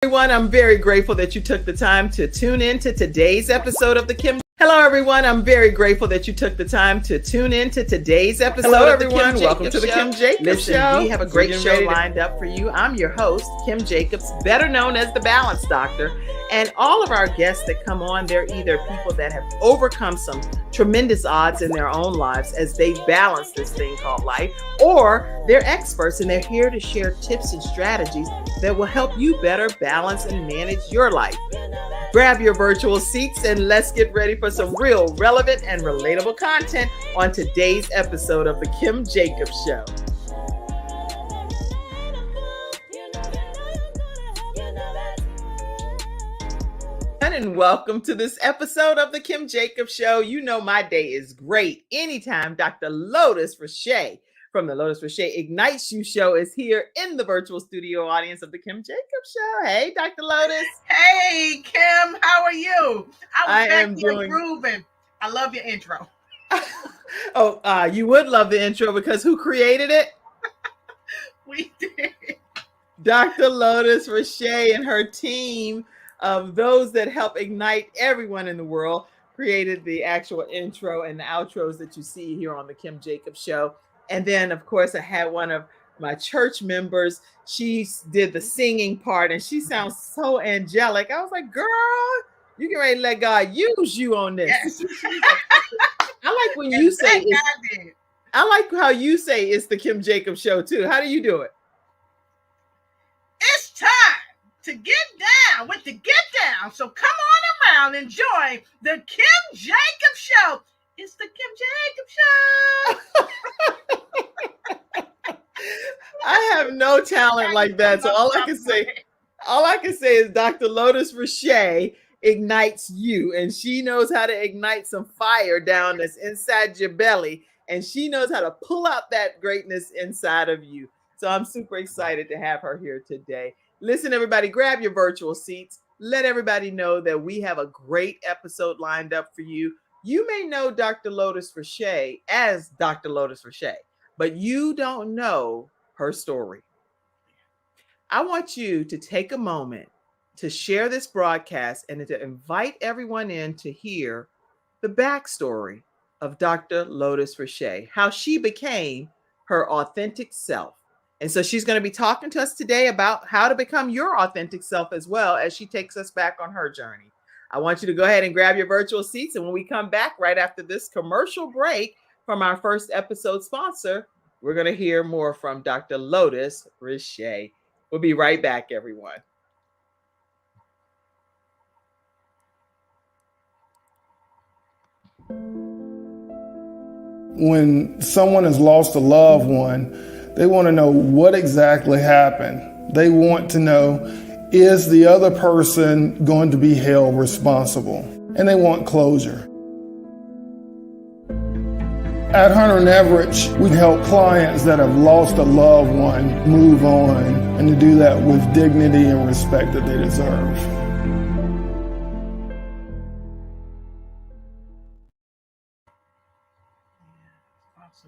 Everyone, I'm very grateful that you took the time to tune in to today's episode of the Kim. Hello, everyone. I'm very grateful that you took the time to tune in to today's episode. Hello, everyone. Welcome to the Kim Jacobs Show. We have a great show lined up for you. I'm your host, Kim Jacobs, better known as the Balance Doctor. And all of our guests that come on, they're either people that have overcome some tremendous odds in their own lives as they balance this thing called life, or they're experts and they're here to share tips and strategies that will help you better balance and manage your life. Grab your virtual seats and let's get ready for some real relevant and relatable content on today's episode of the Kim Jacobs Show. And welcome to this episode of the Kim Jacobs Show. You know my day is great anytime Dr. Lotus Riche from the Lotus Riche Ignites You show is here in the virtual studio audience of the Kim Jacobs Show. Hey, Dr. Lotus. Hey, Kim. How are you? I am doing grooving. I love your intro. You would love the intro because who created it? We did. Dr. Lotus Riche and her team of those that help ignite everyone in the world created the actual intro and the outros that you see here on the Kim Jacobs Show. And then, of course, I had one of my church members. She did the singing part, and she sounds so angelic. I was like, girl, you can ready to let God use you on this. Yes. I like when you say it. I like how you say it's the Kim Jacobs Show, too. How do you do it? It's time to get down with the get down. So come on around and join the Kim Jacobs Show. It's the Kim Jacobs Show. I have no talent like that. So all I can say is Dr. Lotus Riche ignites you, and she knows how to ignite some fire down that's inside your belly, and she knows how to pull out that greatness inside of you. So I'm super excited to have her here today. Listen, everybody, grab your virtual seats. Let everybody know that we have a great episode lined up for you. You may know Dr. Lotus Riche as Dr. Lotus Riche, but you don't know her story. I want you to take a moment to share this broadcast and to invite everyone in to hear the backstory of Dr. Lotus Riche, how she became her authentic self. And so she's going to be talking to us today about how to become your authentic self as well as she takes us back on her journey. I want you to go ahead and grab your virtual seats. And when we come back right after this commercial break from our first episode sponsor, we're going to hear more from Dr. Lotus Riche. We'll be right back, everyone. When someone has lost a loved one, they want to know what exactly happened. They want to know, is the other person going to be held responsible? And they want closure. At Hunter & Everett, we help clients that have lost a loved one move on, and to do that with dignity and respect that they deserve.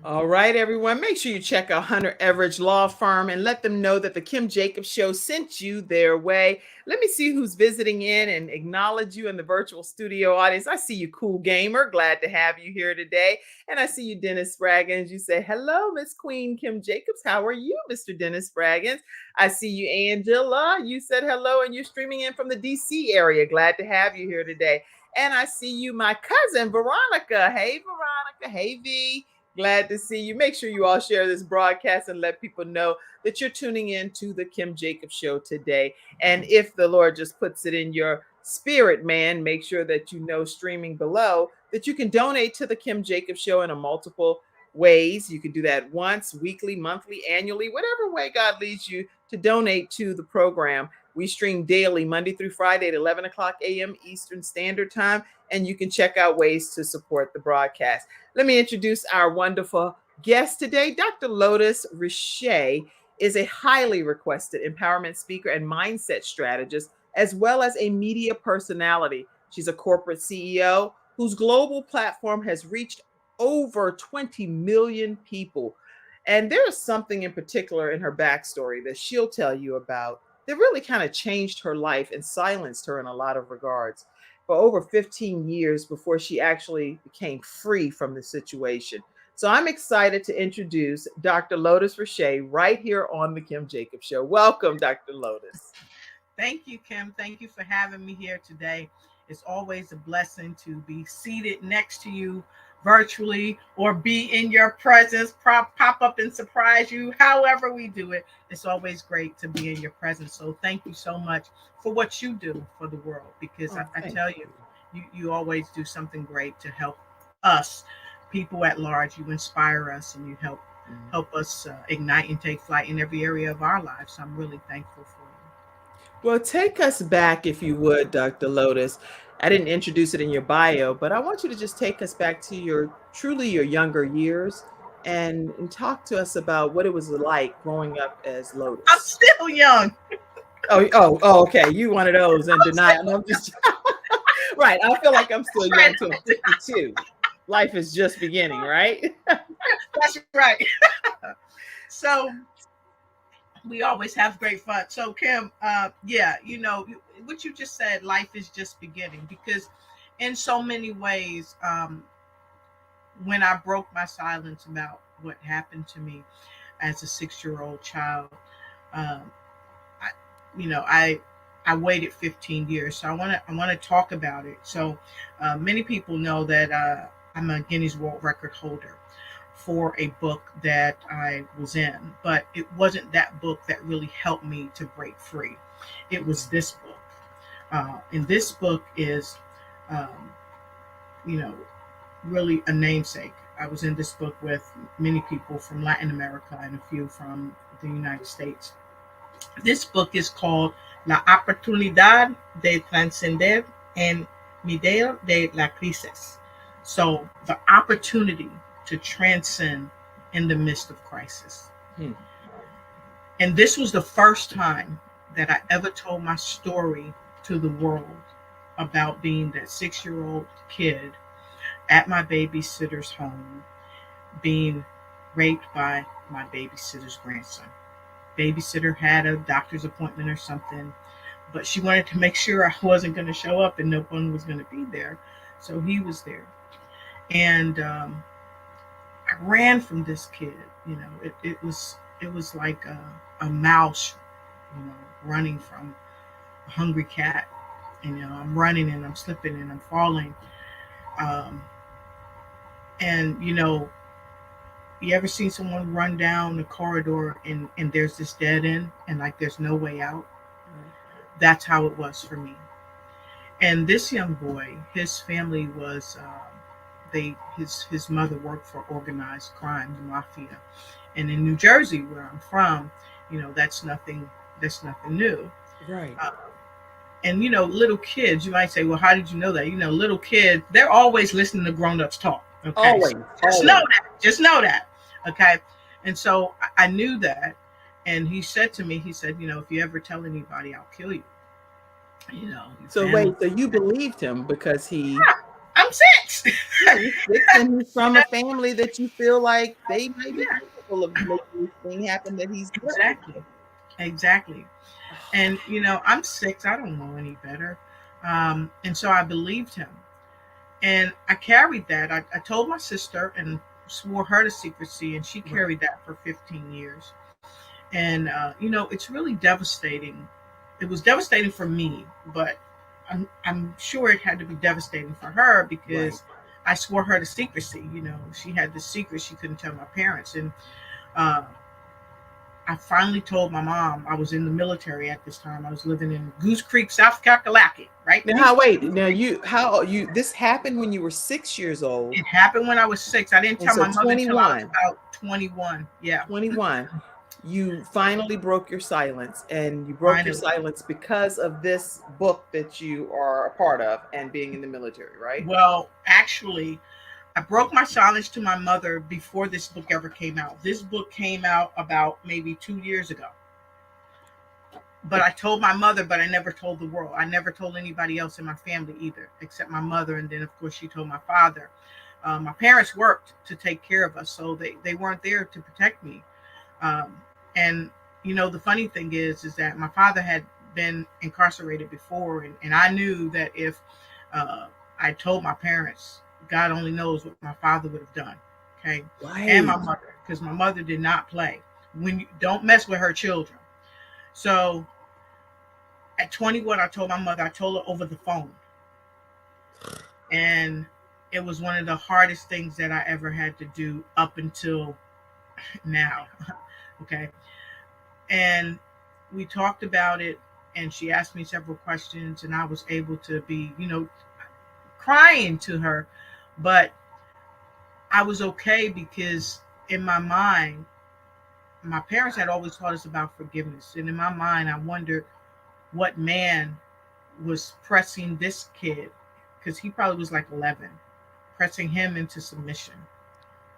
All right, everyone, make sure you check out Hunter Everett Law Firm and let them know that the Kim Jacobs Show sent you their way. Let me see who's visiting in and acknowledge you in the virtual studio audience. I see you, Cool Gamer. Glad to have you here today. And I see you, Dennis Spraggins. You say, hello, Miss Queen Kim Jacobs. How are you, Mr. Dennis Spraggins? I see you, Angela. You said hello, and you're streaming in from the DC area. Glad to have you here today. And I see you, my cousin, Veronica. Hey, Veronica. Hey, V. Glad to see you. Make sure you all share this broadcast and let people know that you're tuning in to the Kim Jacobs Show today. And if the Lord just puts it in your spirit, man, make sure that you know streaming below that you can donate to the Kim Jacobs Show in a multiple ways. You can do that once, weekly, monthly, annually, whatever way God leads you to donate to the program. We stream daily, Monday through Friday at 11 o'clock a.m. Eastern Standard Time, and you can check out ways to support the broadcast. Let me introduce our wonderful guest today. Dr. Lotus Riche is a highly requested empowerment speaker and mindset strategist, as well as a media personality. She's a corporate CEO whose global platform has reached over 20 million people. And there is something in particular in her backstory that she'll tell you about that really kind of changed her life and silenced her in a lot of regards for over 15 years before she actually became free from the situation. So I'm excited to introduce Dr. Lotus Riche right here on the Kim Jacobs Show. Welcome, Dr. Lotus. Thank you, Kim. Thank you for having me here today. It's always a blessing to be seated next to you virtually or be in your presence, pop up and surprise you. However we do it, it's always great to be in your presence. So thank you so much for what you do for the world, because I tell you always do something great to help us, people at large. You inspire us and you help us ignite and take flight in every area of our lives. So I'm really thankful for you. Well, take us back, if you would, Dr. Lotus. I didn't introduce it in your bio, but I want you to just take us back to your younger years and talk to us about what it was like growing up as I'm Lotus. still young. Oh, okay. You one of those in denial. No, I'm just right. I feel like I'm still young too. I'm 52. Life is just beginning, right? That's right. So we always have great fun. So Kim, yeah, what you just said, life is just beginning, because in so many ways, when I broke my silence about what happened to me as a 6-year-old child, um, I waited 15 years. So I want to talk about it. So many people know that I'm a Guinness World Record holder for a book that I was in, but it wasn't that book that really helped me to break free. It was this book. And this book is, um, you know, really a namesake. I was in this book with many people from Latin America and a few from the United States. This book is called La Oportunidad de Trascender en Medio de la Crisis. So, the opportunity to transcend in the midst of crisis. Hmm. And this was the first time that I ever told my story to the world about being that 6-year-old kid at my babysitter's home, being raped by my babysitter's grandson. Babysitter had a doctor's appointment or something, but she wanted to make sure I wasn't going to show up and no one was going to be there. So he was there. And I ran from this kid. It was like a mouse, running from a hungry cat. And I'm running and I'm slipping and I'm falling. And you ever seen someone run down the corridor and there's this dead end and like there's no way out? That's how it was for me. And this young boy, his family was his mother worked for organized crime, the mafia. And in New Jersey, where I'm from, that's nothing new. Right. And little kids, you might say, well, how did you know that? Little kids, they're always listening to grown-ups talk. Okay. Always. Just know that. Okay. And so I knew that. And he said to me, if you ever tell anybody, I'll kill you. So wait, so you believed him because he I'm 6. yeah, he's 6 and he's from a family that you feel like they might be capable of making this thing happen that he's doing. Exactly. And I'm 6, I don't know any better. And so I believed him. And I carried that. I told my sister and swore her to secrecy, and she carried that for 15 years. And, it's really devastating. It was devastating for me, but I'm sure it had to be devastating for her because I swore her to secrecy. She had this secret she couldn't tell my parents. And I finally told my mom. I was in the military at this time. I was living in Goose Creek, South Kakalaki, right? Now, this happened when you were 6 years old. It happened when I was 6. I didn't tell my mother until I was about 21. Yeah. 21. You finally broke your silence, and you broke your silence because of this book that you are a part of and being in the military, right? Well, actually, I broke my silence to my mother before this book ever came out. This book came out about maybe 2 years ago. But I told my mother, but I never told the world. I never told anybody else in my family either, except my mother. And then, of course, she told my father. My parents worked to take care of us, so they weren't there to protect me. And the funny thing is that my father had been incarcerated before, and I knew that if uh, I told my parents, God only knows what my father would have done. Okay, and my Right. mother, because my mother did not play. When you don't mess with her children. So at 21, I told my mother. I told her over the phone, and it was one of the hardest things that I ever had to do up until now. Okay, and we talked about it, and she asked me several questions, and I was able to be, crying to her, but I was okay because in my mind, my parents had always taught us about forgiveness, and in my mind, I wondered what man was pressing this kid, because he probably was like 11, pressing him into submission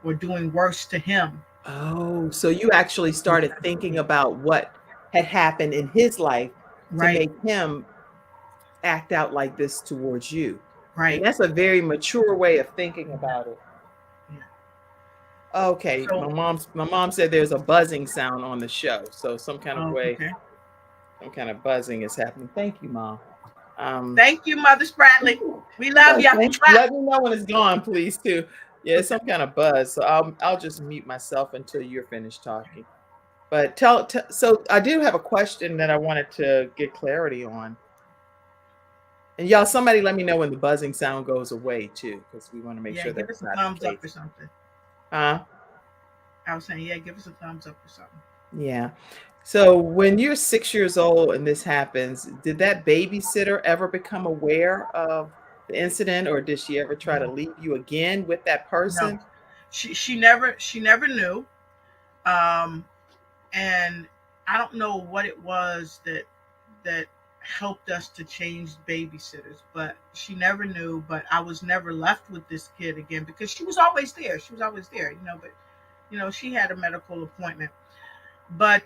or doing worse to him. Oh, so you actually started thinking about what had happened in his life to Right, make him act out like this towards you. And right. that's a very mature way of thinking about it. Yeah. Okay, So, my mom said there's a buzzing sound on the show, so oh, okay. some kind of buzzing is happening. Thank you, Mom. Um, Thank you, Mother Spratly. We love you. let me know when it's gone, please, too. Yeah, it's some kind of buzz, so I'll just mute myself until you're finished talking. But so I do have a question that I wanted to get clarity on. And y'all, somebody let me know when the buzzing sound goes away too, because we want to make Yeah, sure give us that's a not the thumbs up or case. something. Huh? I was saying, yeah, give us a thumbs up or something. Yeah. So when you're 6 years old and this happens, did that babysitter ever become aware of the incident, or did she ever try to No, leave you again with that no. person? She never knew. Um, and I don't know what it was that helped us to change babysitters, but she never knew. But I was never left with this kid again because she was always there. She was always there, but she had a medical appointment. But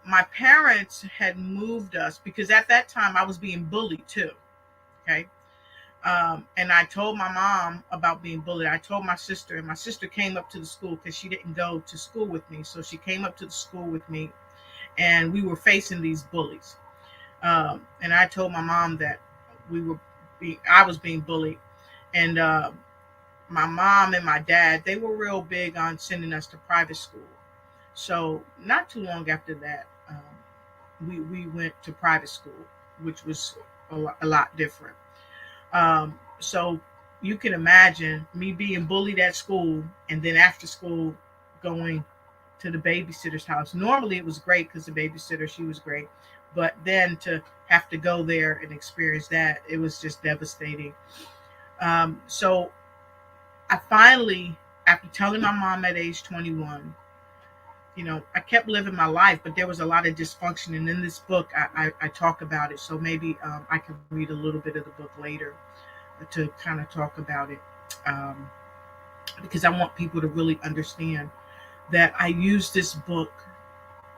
my parents had moved us because at that time I was being bullied too. Okay. And I told my mom about being bullied. I told my sister, and my sister came up to the school because she didn't go to school with me. So she came up to the school with me, and we were facing these bullies. And I told my mom that I was being bullied, and my mom and my dad, they were real big on sending us to private school. So not too long after that, we went to private school, which was a lot different. So you can imagine me being bullied at school, and then after school going to the babysitter's house. Normally it was great because the babysitter, she was great. But then to have to go there and experience that, it was just devastating. So I finally, after telling my mom at age 21, I kept living my life, but there was a lot of dysfunction. And in this book, I talk about it. So maybe I can read a little bit of the book later to kind of talk about it, um, because I want people to really understand that I use this book,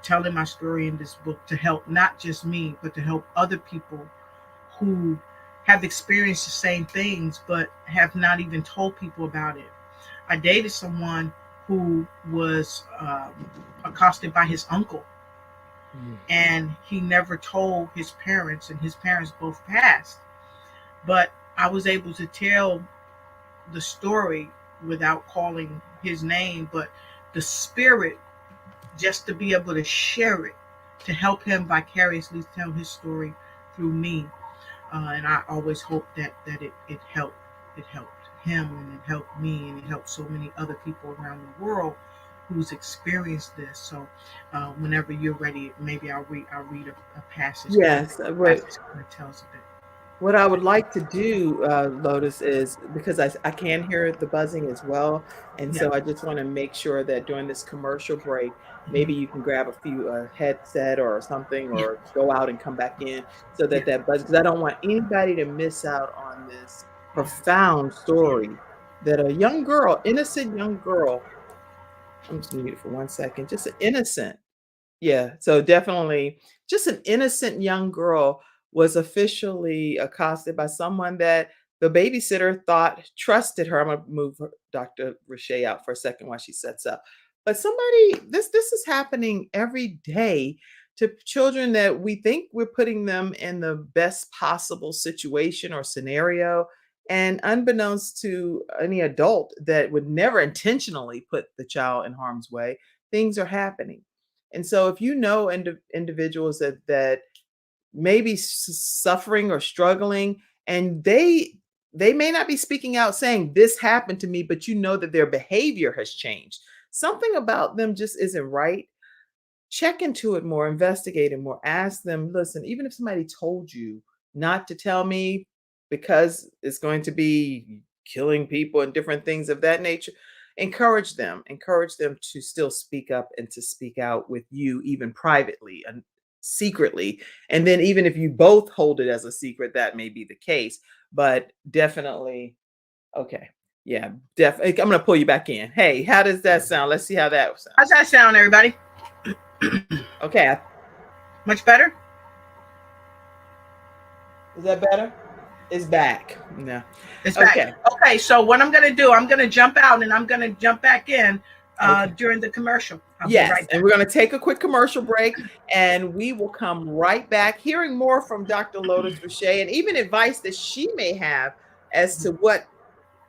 telling my story in this book, to help not just me, but to help other people who have experienced the same things but have not even told people about it. I dated someone who was accosted by his uncle, Mm. and he never told his parents, and his parents both passed. But I was able to tell the story without calling his name, but the spirit, just to be able to share it, to help him vicariously tell his story through me. And I always hope that it helped him, and it helped me, and it helped so many other people around the world who's experienced this. So whenever you're ready, maybe I'll read a passage, because I Yes. think the passage kind of tells a bit. What I would like to do, Lotus, is because I can hear the buzzing as well. And Yeah. so I just want to make sure that during this commercial break, maybe Mhm. you can grab a few headset or something, Yeah. or go out and come back in so Yeah. that buzz, because I don't want anybody to miss out on this Yeah. profound Yeah. story that a young girl, innocent young girl, I'm just mute for 1 second, just an innocent, yeah, so definitely just an innocent young girl was officially accosted by someone that the babysitter thought trusted her. I'm gonna move Dr. Riche out for a second while she sets up. But this is happening every day to children that we think we're putting them in the best possible situation or scenario. And unbeknownst to any adult that would never intentionally put the child in harm's way, things are happening. And so if you know individuals that maybe suffering or struggling, and they may not be speaking out saying this happened to me, but you know that their behavior has changed, something about them just isn't right. Check into it more, investigate it more, ask them, listen, even if somebody told you not to tell me because it's going to be killing people and different things of that nature, encourage them to still speak up and to speak out with you, even privately and secretly. And then even if you both hold it as a secret, that may be the case, but definitely. Okay. Yeah, definitely. I'm going to pull you back in. Hey, how does that sound? Let's see how that sounds. How's that sound, everybody? Okay. Much better? Is that better? It's back. No. It's back. Okay. Okay, so what I'm going to do, I'm going to jump out and I'm going to jump back in during the commercial. Yes, and we're going to take a quick commercial break, and we will come right back hearing more from Dr. Lotus Riche, and even advice that she may have as to what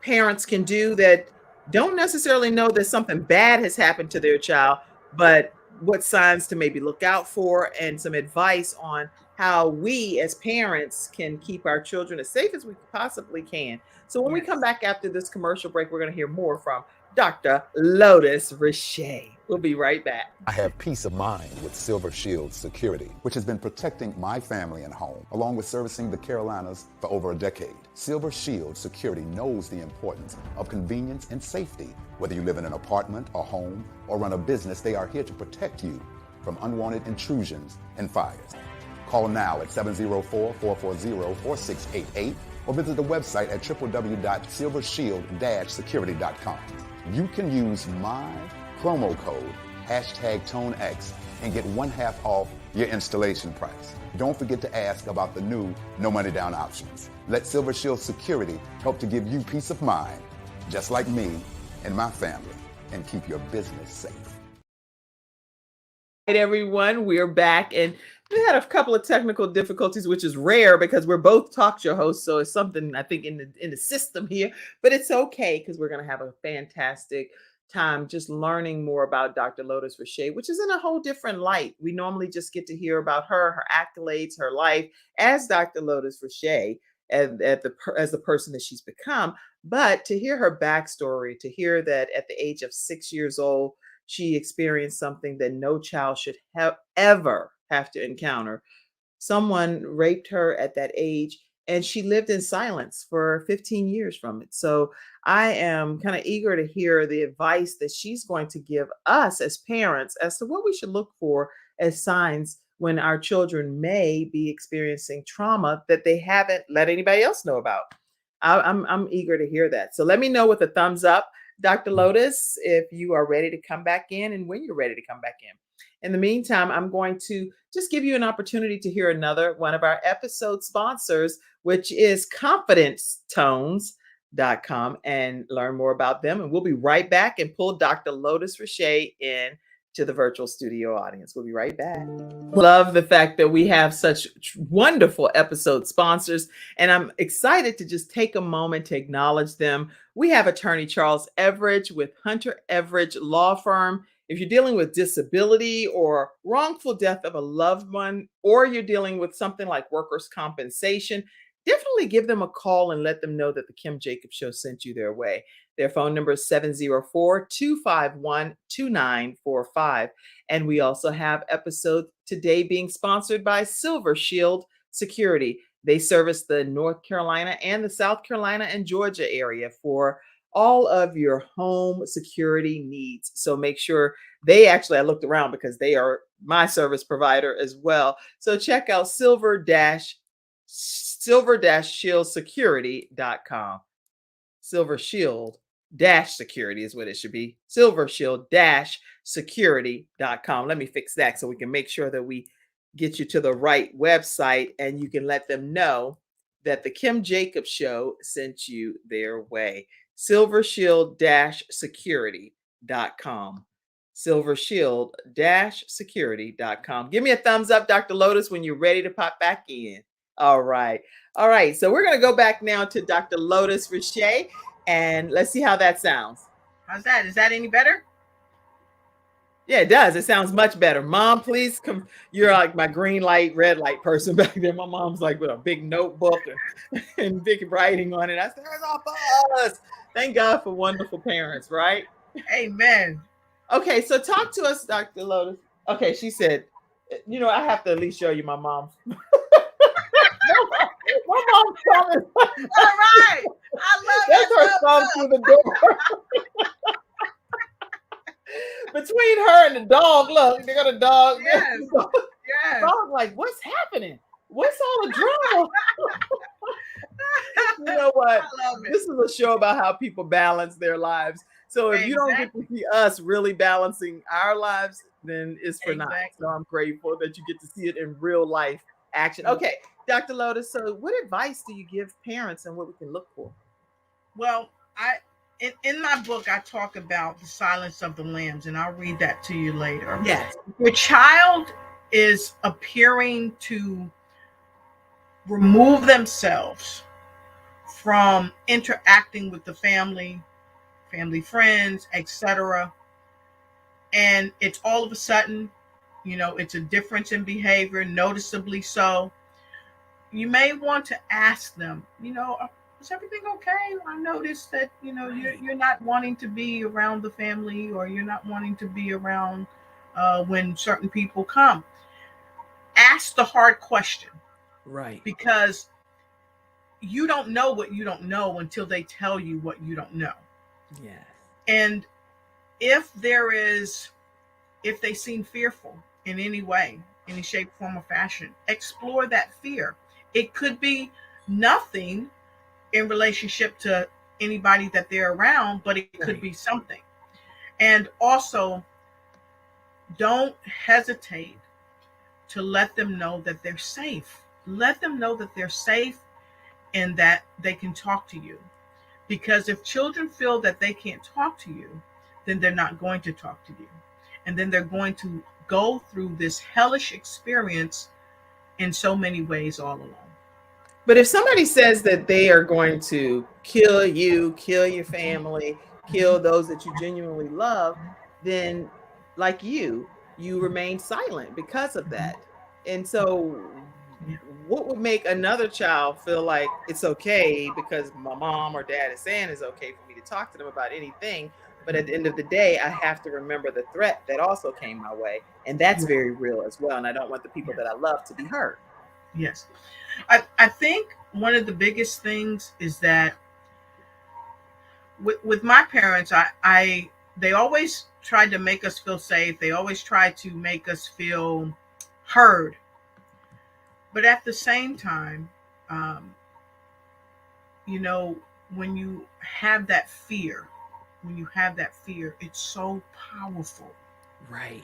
parents can do that don't necessarily know that something bad has happened to their child, but what signs to maybe look out for, and some advice on how we as parents can keep our children as safe as we possibly can. So when we come back after this commercial break, we're going to hear more from Dr. Lotus Riche. We'll be right back. I have peace of mind with Silver Shield Security, which has been protecting my family and home, along with servicing the Carolinas for over a decade. Silver Shield Security knows the importance of convenience and safety. Whether you live in an apartment or home or run a business, they are here to protect you from unwanted intrusions and fires. Call now at 704-440-4688 or visit the website at www.silvershield-security.com. You can use my promo code #ToneX and get 1/2 off your installation price. Don't forget to ask about the new no money down options. Let Silver Shield Security help to give you peace of mind, just like me and my family, and keep your business safe. Hey everyone, we're back, and we had a couple of technical difficulties, which is rare because we're both talk show hosts, so it's something I think in the system here, but it's okay because we're going to have a fantastic time just learning more about Dr. Lotus Riche, which is in a whole different light. We normally just get to hear about her accolades, her life as Dr. Lotus Riche, and as the person that she's become. But to hear her backstory, to hear that at the age of 6 years old, she experienced something that no child should ever have to encounter. Someone raped her at that age, and she lived in silence for 15 years from it. So I am kind of eager to hear the advice that she's going to give us as parents as to what we should look for as signs when our children may be experiencing trauma that they haven't let anybody else know about. I'm eager to hear that. So let me know with a thumbs up, Dr. Lotus, if you are ready to come back in and when you're ready to come back in. In the meantime, I'm going to just give you an opportunity to hear another one of our episode sponsors, which is ConfidenceTones.com, and learn more about them. And we'll be right back and pull Dr. Lotus Riche in to the virtual studio audience. We'll be right back. Love the fact that we have such wonderful episode sponsors, and I'm excited to just take a moment to acknowledge them. We have attorney Charles Everidge with Hunter Everidge Law Firm. If you're dealing with disability or wrongful death of a loved one, or you're dealing with something like workers' compensation, definitely give them a call and let them know that the Kim Jacobs Show sent you their way. Their phone number is 704-251-2945. And we also have episode today being sponsored by Silver Shield Security. They service the North Carolina and the South Carolina and Georgia area for all of your home security needs. So make sure I looked around because they are my service provider as well. So check out silver-shieldsecurity.com. Silver Shield Security is what it should be. silvershield-security.com. Let me fix that so we can make sure that we get you to the right website, and you can let them know that the Kim Jacobs Show sent you their way. silvershield-security.com. silvershield-security.com. Give me a thumbs up, Dr. Lotus, when you're ready to pop back in. All right. All right. So we're going to go back now to Dr. Lotus Riche, and let's see how that sounds. How's that? Is that any better? Yeah, it does. It sounds much better. Mom, please come. You're like my green light, red light person back there. My mom's like with a big notebook and big writing on it. I said, "That's all for us." Thank God for wonderful parents, right? Amen. Okay, so talk to us, Dr. Lotus. Okay, she said, I have to at least show you my mom. My mom's coming. All right. I love That's that. her thumb through the door. Between her and the dog, look, they got a dog. Yes. Yes. Dog, like, what's happening? What's all the drama? You know what? I love it. This is a show about how people balance their lives. So if you don't get to see us really balancing our lives, then it's for naught. So I'm grateful that you get to see it in real life action. Okay, Dr. Lotus, so what advice do you give parents and what we can look for? Well, in my book, I talk about the silence of the lambs, and I'll read that to you later. Yes. Your child is appearing to remove themselves from interacting with the family friends, etc. And it's all of a sudden, it's a difference in behavior, noticeably so. You may want to ask them, is everything okay? I noticed that, you're not wanting to be around the family, or you're not wanting to be around when certain people come. Ask the hard question. Right. Because you don't know what you don't know until they tell you what you don't know. Yes. And if they seem fearful in any way, any shape, form, or fashion, explore that fear. It could be nothing in relationship to anybody that they're around, but it could be something. And also, don't hesitate to let them know that they're safe. Let them know that they're safe and that they can talk to you. Because if children feel that they can't talk to you, then they're not going to talk to you. And then they're going to go through this hellish experience in so many ways all along. But if somebody says that they are going to kill you, kill your family, kill those that you genuinely love, then like you remain silent because of that. And so what would make another child feel like it's okay because my mom or dad is saying it's okay for me to talk to them about anything? But at the end of the day, I have to remember the threat that also came my way. And that's very real as well. And I don't want the people that I love to be hurt. Yes. I think one of the biggest things is that with my parents, they always tried to make us feel safe. They always tried to make us feel heard. But at the same time, when you have that fear, it's so powerful. Right.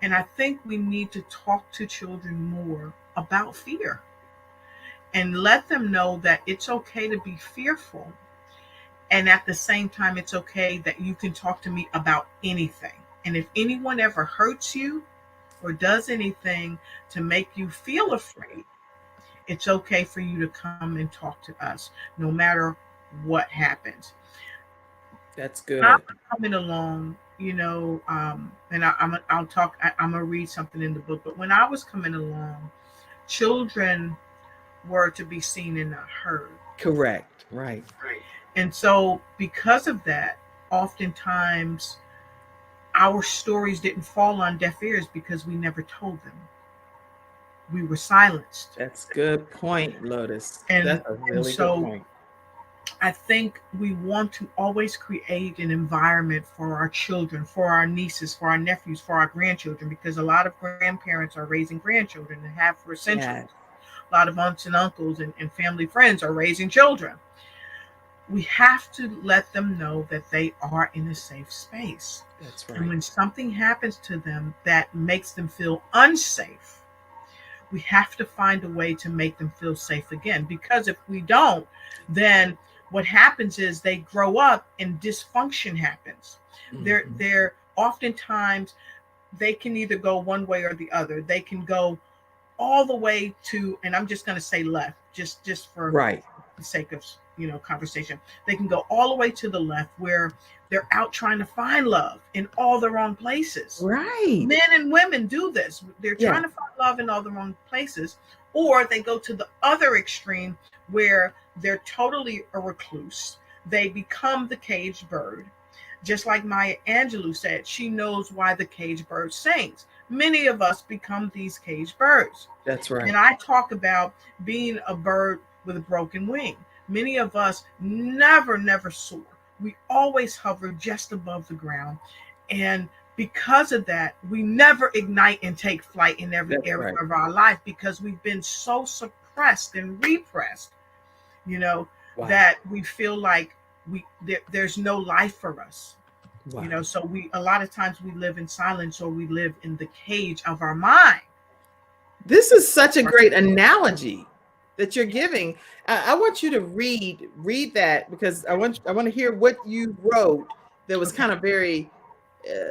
And I think we need to talk to children more about fear and let them know that it's okay to be fearful. And at the same time, it's okay that you can talk to me about anything. And if anyone ever hurts you or does anything to make you feel afraid, it's okay for you to come and talk to us, no matter what happens. That's good. I'm coming along, and I'm gonna read something in the book. But when I was coming along, children were to be seen and not heard. Correct. Right. And so because of that, oftentimes our stories didn't fall on deaf ears because we never told them. We were silenced. That's a good point, Lotus. And that's a really good point. I think we want to always create an environment for our children, for our nieces, for our nephews, for our grandchildren, because a lot of grandparents are raising grandchildren and have for centuries. Yes. A lot of aunts and uncles and family friends are raising children. We have to let them know that they are in a safe space. That's right. And when something happens to them that makes them feel unsafe, we have to find a way to make them feel safe again. Because if we don't, then what happens is they grow up and dysfunction happens. Mm-hmm. They're oftentimes they can either go one way or the other. They can go all the way to, and I'm just going to say left, just for Right. the sake of conversation. They can go all the way to the left where they're out trying to find love in all the wrong places. Right. Men and women do this. They're trying to find love in all the wrong places. Or they go to the other extreme where they're totally a recluse. They become the caged bird. Just like Maya Angelou said, she knows why the caged bird sings. Many of us become these caged birds. That's right. And I talk about being a bird with a broken wing. Many of us never soar. We always hover just above the ground. And because of that, we never ignite and take flight in every area of our life, because we've been so suppressed and repressed, that we feel like there's no life for us. So a lot of times we live in silence, or we live in the cage of our mind. This is such a great analogy that you're giving. I want you to read that, because I want to hear what you wrote that was kind of very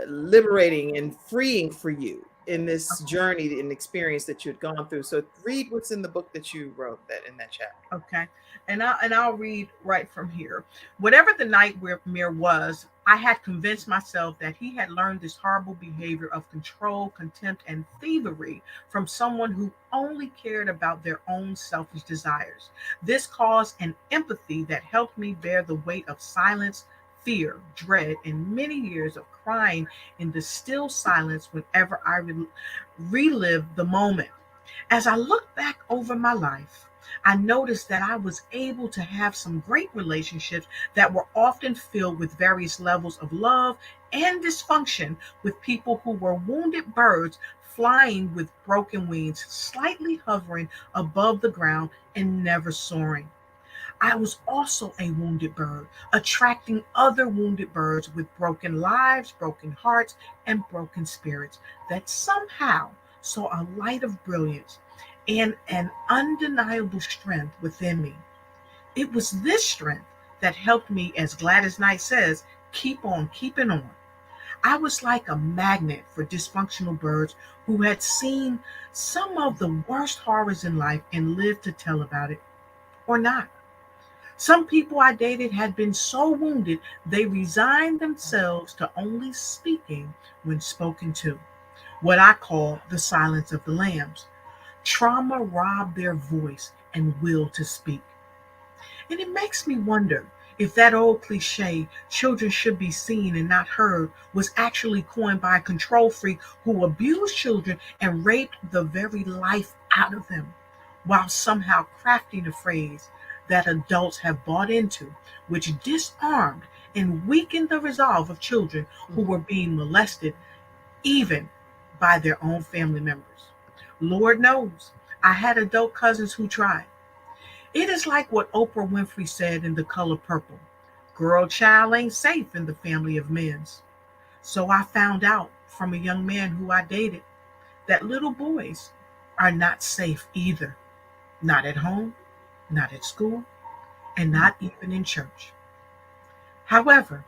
liberating and freeing for you in this journey and experience that you had gone through. So read what's in the book that you wrote in that chapter. Okay. And I'll read right from here. Whatever the nightmare was, I had convinced myself that he had learned this horrible behavior of control, contempt, and thievery from someone who only cared about their own selfish desires. This caused an empathy that helped me bear the weight of silence, fear, dread, and many years of crying in the still silence whenever I relived the moment. As I look back over my life, I noticed that I was able to have some great relationships that were often filled with various levels of love and dysfunction, with people who were wounded birds flying with broken wings, slightly hovering above the ground and never soaring. I was also a wounded bird, attracting other wounded birds with broken lives, broken hearts, and broken spirits that somehow saw a light of brilliance and an undeniable strength within me. It was this strength that helped me, as Gladys Knight says, keep on keeping on. I was like a magnet for dysfunctional birds who had seen some of the worst horrors in life and lived to tell about it, or not. Some people I dated had been so wounded they resigned themselves to only speaking when spoken to, what I call the silence of the lambs. Trauma robbed their voice and will to speak. And it makes me wonder if that old cliche, children should be seen and not heard, was actually coined by a control freak who abused children and raped the very life out of them, while somehow crafting a phrase that adults have bought into, which disarmed and weakened the resolve of children who were being molested, even by their own family members. Lord knows, I had adult cousins who tried. It is like what Oprah Winfrey said in The Color Purple: girl child ain't safe in the family of men's. So I found out from a young man who I dated that little boys are not safe either. Not at home, not at school, and not even in church. However,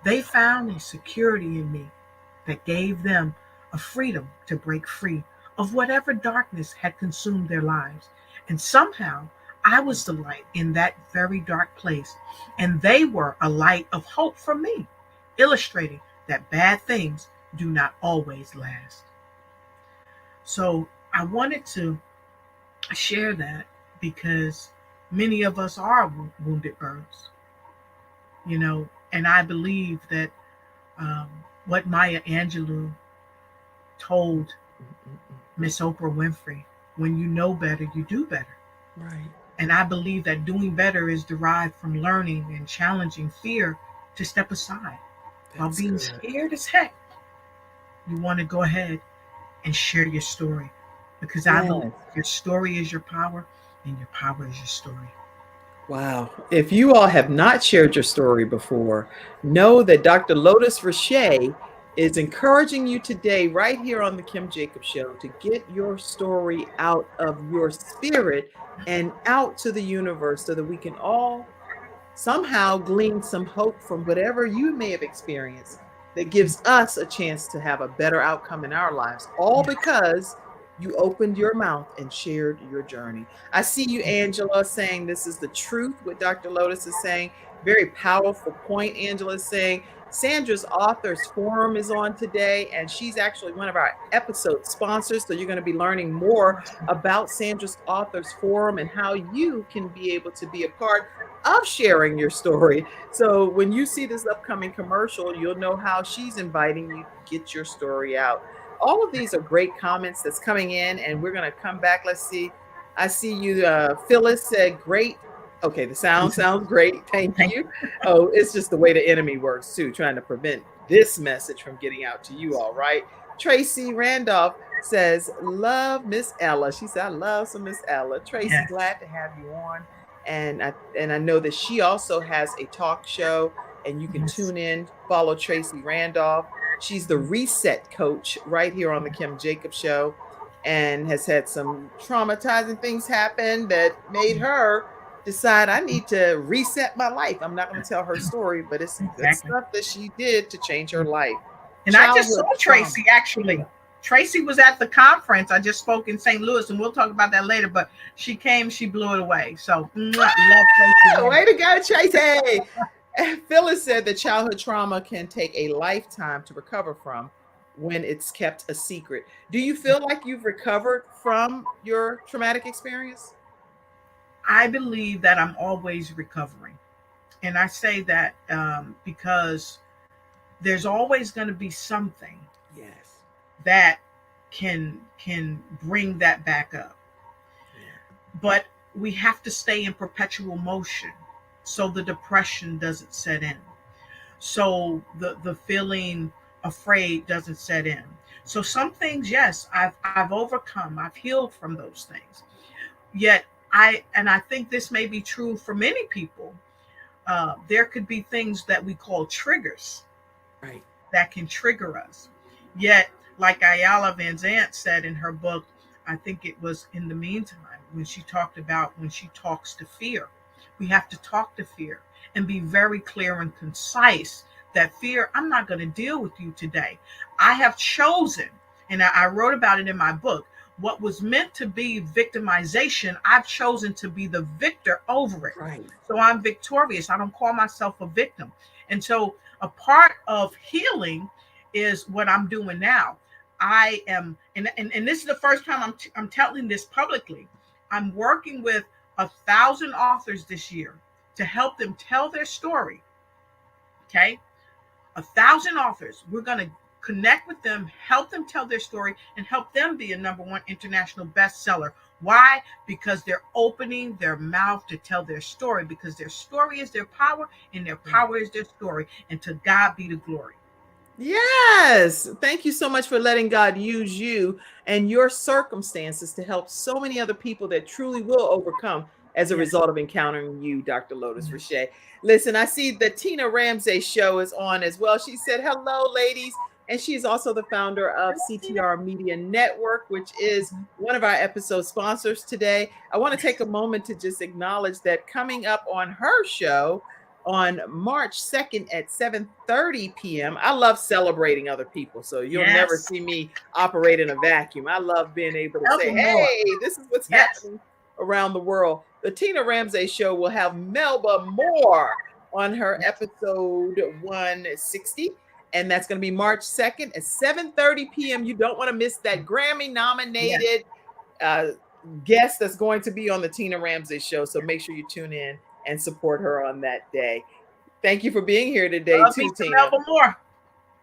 they found a security in me that gave them a freedom to break free of whatever darkness had consumed their lives. And somehow I was the light in that very dark place, and they were a light of hope for me, illustrating that bad things do not always last. So I wanted to share that because many of us are wounded birds, and I believe that what Maya Angelou told Miss Oprah Winfrey, when you know better, you do better. Right. And I believe that doing better is derived from learning and challenging fear to step aside. While being scared as heck, you want to go ahead and share your story, because I believe your story is your power and your power is your story. Wow. If you all have not shared your story before, know that Dr. Lotus Riche is encouraging you today right here on the Kim Jacobs Show to get your story out of your spirit and out to the universe so that we can all somehow glean some hope from whatever you may have experienced that gives us a chance to have a better outcome in our lives, all because you opened your mouth and shared your journey. I see you, Angela, saying this is the truth, what Dr. Lotus is saying. Very powerful point, Angela is saying. Sandra's Authors Forum is on today, and she's actually one of our episode sponsors. So you're going to be learning more about Sandra's Authors Forum and how you can be able to be a part of sharing your story. So when you see this upcoming commercial, you'll know how she's inviting you to get your story out. All of these are great comments that's coming in, and we're going to come back. Let's see. I see you. Phyllis said, great. Okay, the sound sounds great. Thank you. Oh, it's just the way the enemy works too, trying to prevent this message from getting out to you all, right? Tracy Randolph says, love Miss Ella. She said, I love some Miss Ella. Tracy, Yes. glad to have you on. And I know that she also has a talk show, and you can tune in, follow Tracy Randolph. She's the reset coach right here on the Kim Jacobs Show, and has had some traumatizing things happen that made her decide, I need to reset my life. I'm not going to tell her story, but it's good stuff that she did to change her life. And I just saw Tracy, actually. Tracy was at the conference. I just spoke in St. Louis, and we'll talk about that later, but she came, she blew it away. So love Tracy. Way to go, Tracy. Phyllis said that childhood trauma can take a lifetime to recover from when it's kept a secret. Do you feel like you've recovered from your traumatic experience? I believe that I'm always recovering. And I say that because there's always going to be something that can bring that back up. But we have to stay in perpetual motion so the depression doesn't set in. So the feeling afraid doesn't set in. So some things, yes, I've overcome. I've healed from those things. Yet I think this may be true for many people. There could be things that we call triggers, right, that can trigger us. Yet, like Ayala Van Zandt said in her book, I think it was In the Meantime, when she talked about when she talks to fear, we have to talk to fear and be very clear and concise that fear, I'm not going to deal with you today. I have chosen, and I wrote about it in my book, what was meant to be victimization, I've chosen to be the victor over it. Right. So I'm victorious. I don't call myself a victim. And so a part of healing is what I'm doing now. I am, and this is the first time I'm telling this publicly. I'm working with 1,000 authors this year to help them tell their story. Okay, 1,000 authors. We're going to connect with them, help them tell their story, and help them be a #1 international bestseller. Why? Because they're opening their mouth to tell their story, because their story is their power, and their power is their story. And to God be the glory. Yes. Thank you so much for letting God use you and your circumstances to help so many other people that truly will overcome as a result of encountering you, Dr. Lotus Riche. Listen, I see the Tina Ramsey show is on as well. She said, hello, ladies. And she's also the founder of CTR Media Network, which is one of our episode sponsors today. I want to take a moment to just acknowledge that coming up on her show on March 2nd at 7:30 p.m. I love celebrating other people. So you'll never see me operate in a vacuum. I love being able to say, hey, this is what's happening around the world. The Tina Ramsey show will have Melba Moore on her episode 160. And that's going to be March 2nd at 7:30 p.m. You don't want to miss that Grammy-nominated guest that's going to be on the Tina Ramsey show. So make sure you tune in and support her on that day. Thank you for being here today, too, Tina. Melba Moore.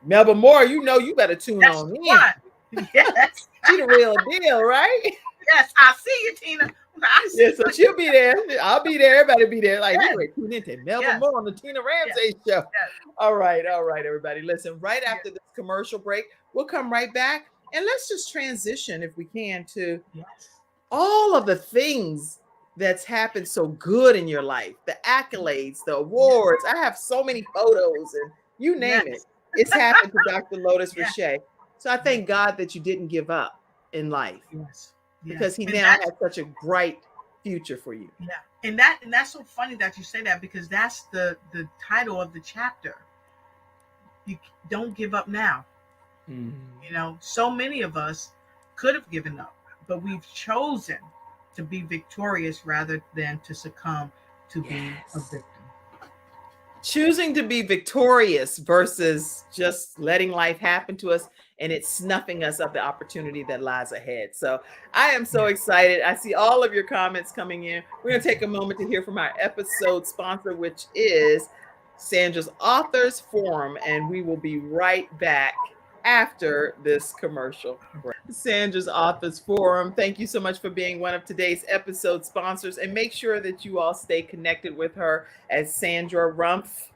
Melba Moore, you know you better tune on in. Yes. She the real deal, right? Yes, I see you, Tina. So she'll be there. I'll be there. Everybody be there. Like, anyway, tune into Melba Moore on the Tina Ramsey show. Yes. All right, everybody. Listen, right after this commercial break, we'll come right back and let's just transition, if we can, to all of the things that's happened so good in your life, the accolades, the awards. I have so many photos and you name it. It's happened to Dr. Lotus Riche. So I thank God that you didn't give up in life. Because he now has such a bright future for you. Yeah. And that's so funny that you say that, because that's the title of the chapter. you don't give up now. Mhm. You know, so many of us could have given up, but we've chosen to be victorious rather than to succumb to being a Yes. victim. Choosing to be victorious versus just letting life happen to us and it snuffing us of the opportunity that lies ahead. So I am so excited. I see all of your comments coming in. We're going to take a moment to hear from our episode sponsor, which is Sandra's Authors Forum, and we will be right back after this commercial break. Sandra's Authors Forum. Thank you so much for being one of today's episode sponsors, and make sure that you all stay connected with her at Sandra Rumph,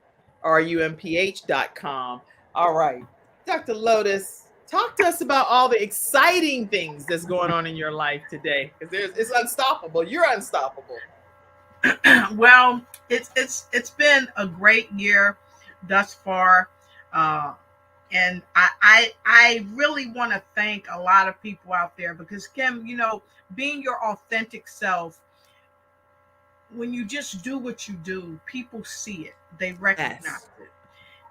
rumph.com. All right, Dr. Lotus, talk to us about all the exciting things that's going on in your life today, because it's unstoppable. You're unstoppable. Well, it's been a great year thus far. And I really want to thank a lot of people out there because, Kim, you know, being your authentic self, when you just do what you do, people see it, they recognize it.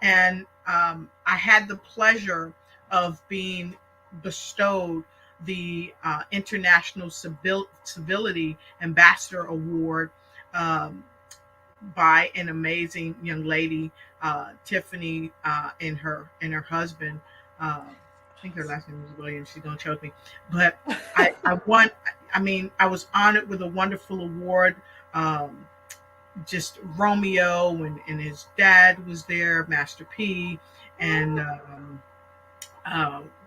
And I had the pleasure of being bestowed the International Civility Ambassador Award by an amazing young lady, Tiffany, and her husband. I think her last name was Williams. She's gonna choke me, but I won. I mean, I was honored with a wonderful award. Just Romeo and his dad was there, Master P, and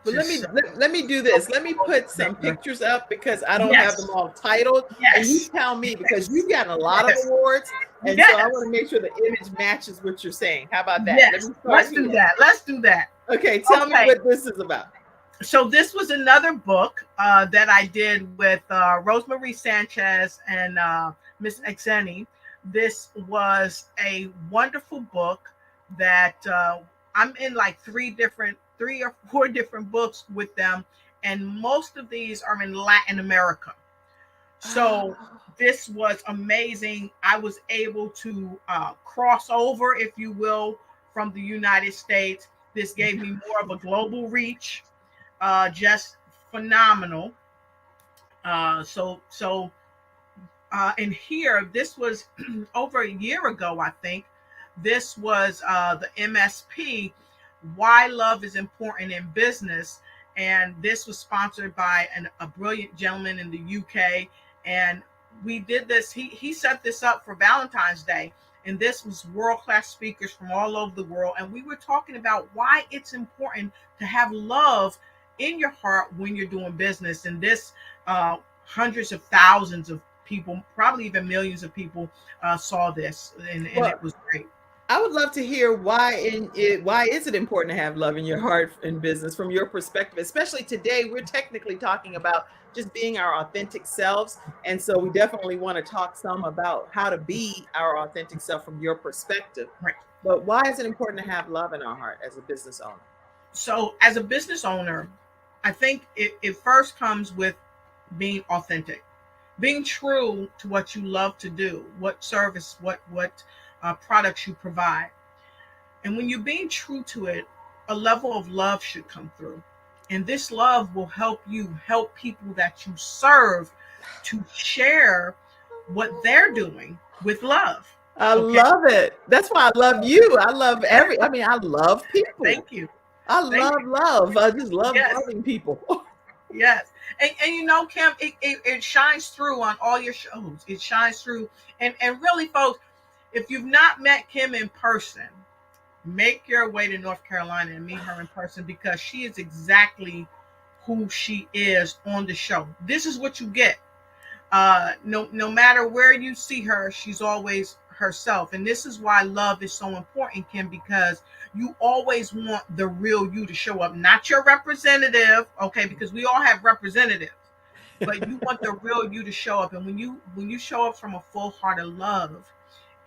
But let me do this. Let me put some pictures up because I don't have them all titled. Yes. And you tell me because you've gotten a lot of awards. And so I want to make sure the image matches what you're saying. How about that? Yes. Let's do that. Let's do that. Okay, tell me what this is about. So this was another book that I did with Rosemary Sanchez and Miss Exeni. This was a wonderful book that I'm in like three or four different books with them, and most of these are in Latin America. So this was amazing. I was able to cross over, if you will, from the United States. This gave me more of a global reach. Just phenomenal. And here, this was over a year ago, I think. This was the MSP, Why Love is Important in Business. And this was sponsored by a brilliant gentleman in the UK. And we did this, he set this up for Valentine's Day. And this was world-class speakers from all over the world. And we were talking about why it's important to have love in your heart when you're doing business. And this hundreds of thousands of people, probably even millions of people saw this, and it was great. I would love to hear why is it important to have love in your heart in business from your perspective, especially today. We're technically talking about just being our authentic selves. And so we definitely want to talk some about how to be our authentic self from your perspective. Right. But why is it important to have love in our heart as a business owner? So as a business owner, I think it first comes with being authentic. Being true to what you love to do, what service, what products you provide. And when you're being true to it, a level of love should come through. And this love will help you help people that you serve to share what they're doing with love. I love it. That's why I love you. I love I love people. Thank you. I love. I just love loving people. Yes. And you know, Kim, it shines through on all your shows. It shines through. And really, folks, if you've not met Kim in person, make your way to North Carolina and meet her in person, because she is exactly who she is on the show. This is what you get. No matter where you see her, she's always herself. And this is why love is so important, Kim, because you always want the real you to show up, not your representative, okay, because we all have representatives, but you want the real you to show up. And when you show up from a full heart of love,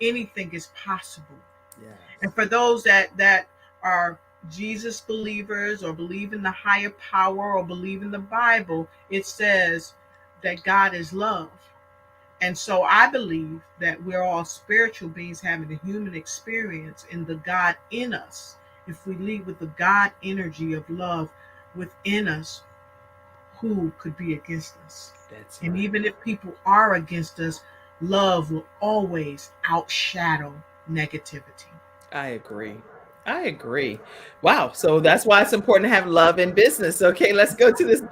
anything is possible. Yes. And for those that are Jesus believers or believe in the higher power or believe in the Bible, it says that God is love. And so I believe that we're all spiritual beings having a human experience in the God in us. if we lead with the God energy of love within us, who could be against us? That's And right. even if people are against us, love will always outshadow negativity. I agree. I agree. Wow. So that's why it's important to have love in business. Okay, let's go to this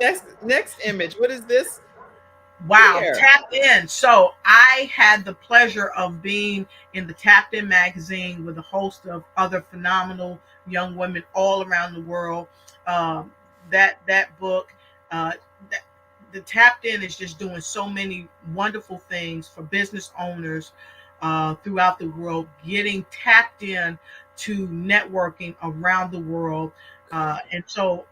next image. What is this Wow, here? Tapped In. So I had the pleasure of being in the Tapped In magazine with a host of other phenomenal young women all around the world. Um, that book, uh, that, the Tapped In is just doing so many wonderful things for business owners throughout the world, getting tapped in to networking around the world. And so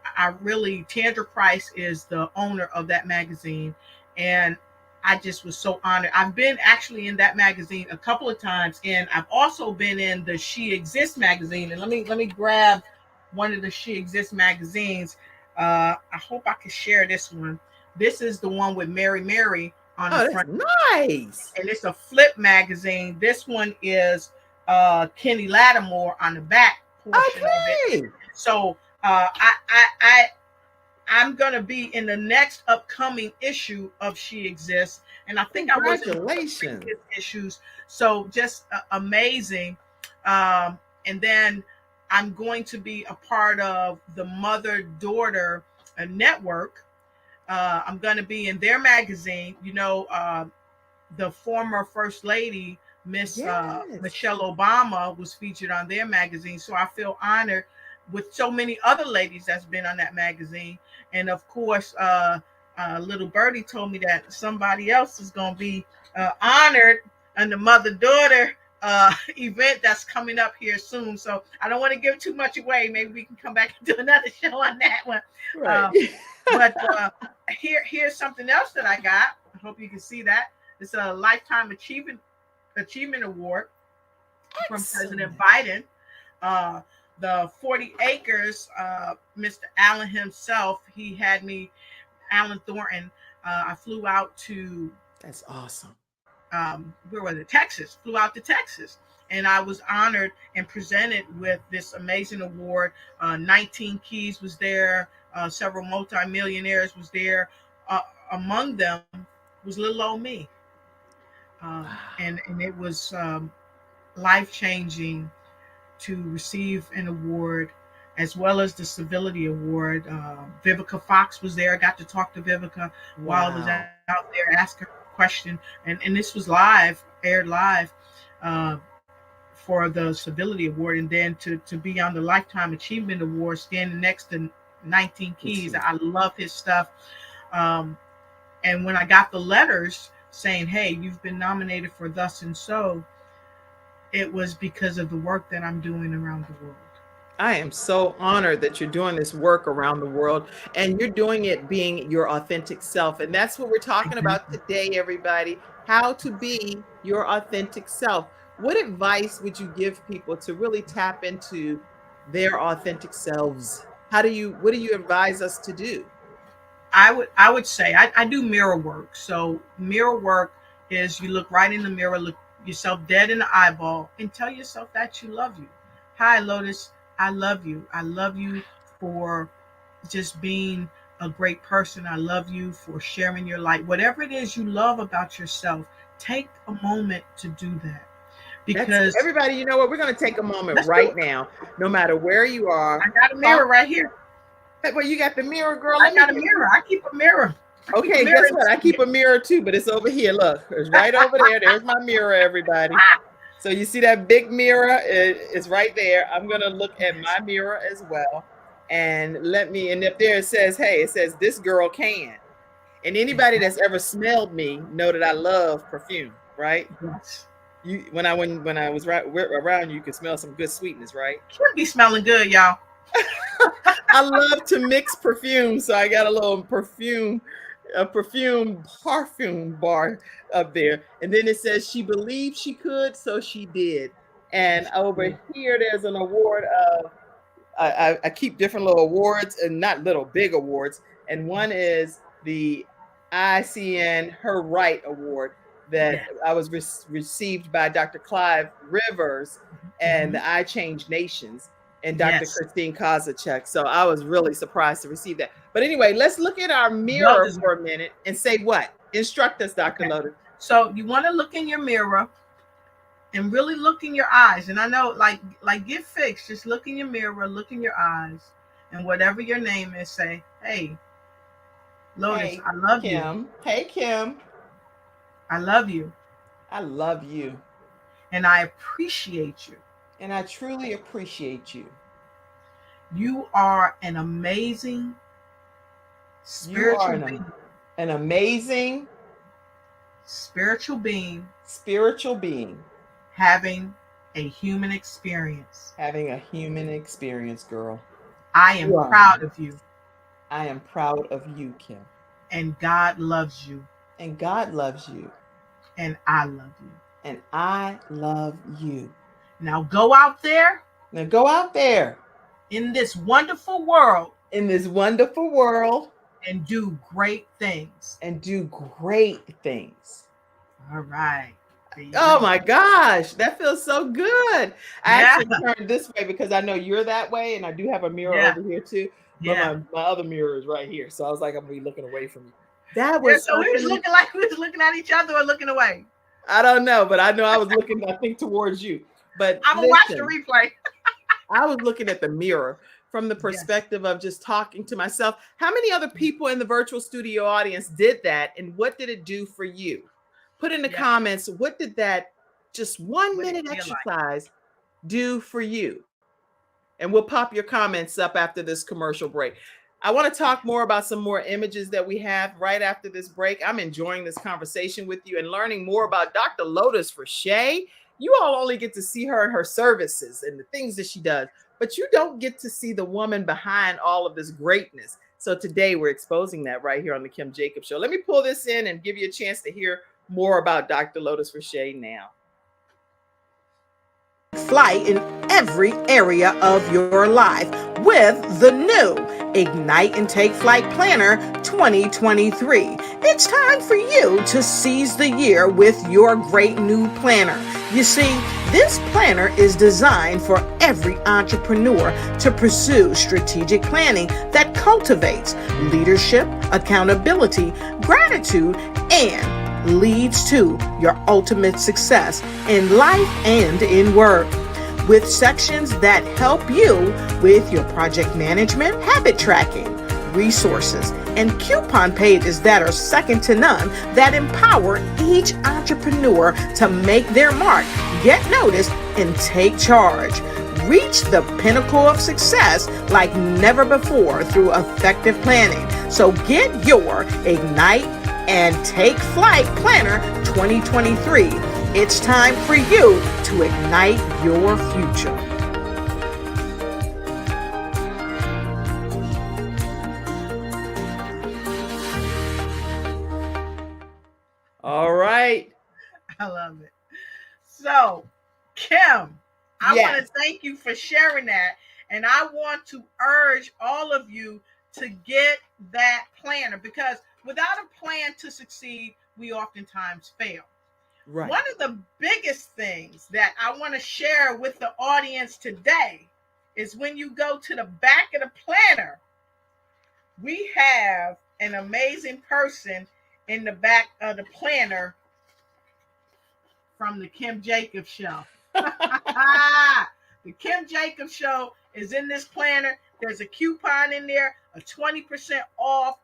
Tandra Price is the owner of that magazine, and I just was so honored. I've been actually in that magazine a couple of times, and I've also been in the She Exists magazine. And let me grab one of the She Exists magazines. I hope I can share this one. This is the one with Mary on the Oh, that's front, nice. and it's a flip magazine. This one is Kenny Lattimore on the back portion of it. Okay. So I'm gonna be in the next upcoming issue of She Exists, and I think I was in one of the Congratulations. previous issues. So just amazing. And then I'm going to be a part of the Mother Daughter Network. I'm going to be in their magazine. The former First Lady, Miss Yes. Michelle Obama, was featured on their magazine. So I feel honored with so many other ladies that's been on that magazine. And of course, little Birdie told me that somebody else is going to be honored on the Mother Daughter event that's coming up here soon. So I don't want to give too much away. Maybe we can come back and do another show on that one. Right. But here's something else that I got. I hope you can see that. It's a Lifetime Achievement Award from President Biden. The 40 acres, Mr. Allen himself, he had me, Alan Thornton. I flew out to, That's awesome. where was it? Texas. Flew out to Texas. And I was honored and presented with this amazing award. 19 Keys was there. Several multimillionaires was there. Among them was little old me. And it was life-changing to receive an award, as well as the Civility Award. Vivica Fox was there. I got to talk to Vivica while I was out there, ask her a question. And this was aired live for the Civility Award. And then to be on the Lifetime Achievement Award, standing next to 19 Keys. I love his stuff. And when I got the letters saying, hey, you've been nominated for thus and so, it was because of the work that I'm doing around the world. I am so honored that you're doing this work around the world, and you're doing it being your authentic self. And that's what we're talking about today, everybody. How to be your authentic self. What advice would you give people to really tap into their authentic selves? What do you advise us to do? I would say I do mirror work. So mirror work is you look right in the mirror, look yourself dead in the eyeball, and tell yourself that you love you. Hi, Lotus. I love you. I love you for just being a great person. I love you for sharing your life. Whatever it is you love about yourself, take a moment to do that. Because everybody, you know what? We're going to take a moment right now, no matter where you are. I got a mirror right here. Well, you got the mirror, girl. I got a mirror. I keep a mirror. Okay, guess what? I keep a mirror too, but it's over here. Look, it's right over there. There's my mirror, everybody. So you see that big mirror? It's right there. I'm going to look at my mirror as well. And up there it says, hey, it says, this girl can. And anybody that's ever smelled me know that I love perfume, right? Yes. When I was around you, you could smell some good sweetness, right? Should be smelling good, y'all. I love to mix perfume, so I got a little perfume bar up there. And then it says she believed she could, so she did. And over here, there's an award of I keep different little awards, and not little, big awards. And one is the ICN Her Right Award that I was received by Dr. Clive Rivers and the I Change Nations. and Dr. Yes. Christine Kozachek. So I was really surprised to receive that. But anyway, let's look at our Well mirror deserved. for a minute and say what? Instruct us, Dr. Okay. Lotus. So you want to look in your mirror and really look in your eyes. And I know, like get fixed. Just look in your mirror, look in your eyes, and whatever your name is, say, "Hey, Lotus, Hey, I love you. Kim. Hey, Kim. I love you, I love you. and I appreciate you. And I truly appreciate you. You are an amazing You are spiritual being. an amazing Spiritual being spiritual being having a human experience. having a human experience, girl. I am You are. proud of you, I am proud of you, Kim. and God loves you, And God loves you. and I love you. And I love you. Now go out there Now go out there in this wonderful world in this wonderful world and do great things. and do great things. All right. Oh my gosh, that feels so good. I Yeah. actually turned this way because I know you're that way, and I do have a mirror Yeah. over here too. But Yeah. my other mirror is right here. So I was like, I'm gonna be looking away from you. That Yeah, was so we was looking like we was looking at each other or looking away. I don't know, but I know I was looking, I think, towards you. But I'm gonna watch the listen, replay. I was looking at the mirror from the perspective of just talking to myself. How many other people in the virtual studio audience did that, and what did it do for you? Put in the Yeah. comments, what did that just 1 What did it minute feel like? exercise do for you? And we'll pop your comments up after this commercial break. I want to talk more about some more images that we have right after this break. I'm enjoying this conversation with you and learning more about Dr. Lotus Riche. You all only get to see her and her services and the things that she does, but you don't get to see the woman behind all of this greatness. So today we're exposing that right here on the Kim Jacobs Show. Let me pull this in and give you a chance to hear more about Dr. Lotus Riche now. Flight in every area of your life with the new Ignite and Take Flight Planner 2023. It's time for you to seize the year with your great new planner. You see, this planner is designed for every entrepreneur to pursue strategic planning that cultivates leadership, accountability, gratitude, and leads to your ultimate success in life and in work. With sections that help you with your project management, habit tracking, resources, and coupon pages that are second to none that empower each entrepreneur to make their mark, get noticed, and take charge. Reach the pinnacle of success like never before through effective planning. So get your Ignite and Take Flight Planner 2023. It's time for you to ignite your future. All right. I love it. So, Kim, I Yes. want to thank you for sharing that. And I want to urge all of you to get that planner, because without a plan to succeed, we oftentimes fail. Right. One of the biggest things that I want to share with the audience today is when you go to the back of the planner, we have an amazing person in the back of the planner from the Kim Jacobs Show. The Kim Jacobs Show is in this planner. There's a coupon in there, a 20% off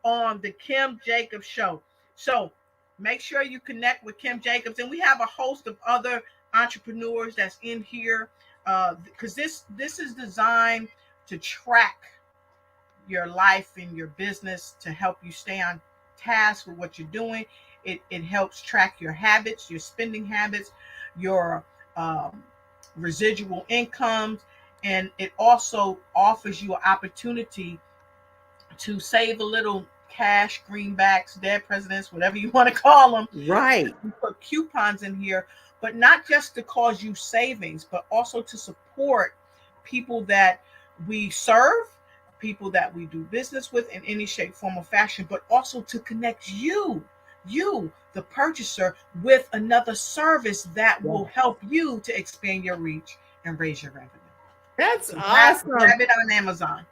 on the Kim Jacobs Show. So make sure you connect with Kim Jacobs. And we have a host of other entrepreneurs that's in here, because this is designed to track your life and your business, to help you stay on task with what you're doing. It helps track your habits, your spending habits, your residual incomes, and it also offers you an opportunity to save a little cash, greenbacks, dead presidents, whatever you want to call them. Right. We put coupons in here, but not just to cause you savings, but also to support people that we serve, people that we do business with in any shape, form, or fashion, but also to connect you, the purchaser, with another service that will help you to expand your reach and raise your revenue. That's So awesome. grab it on Amazon.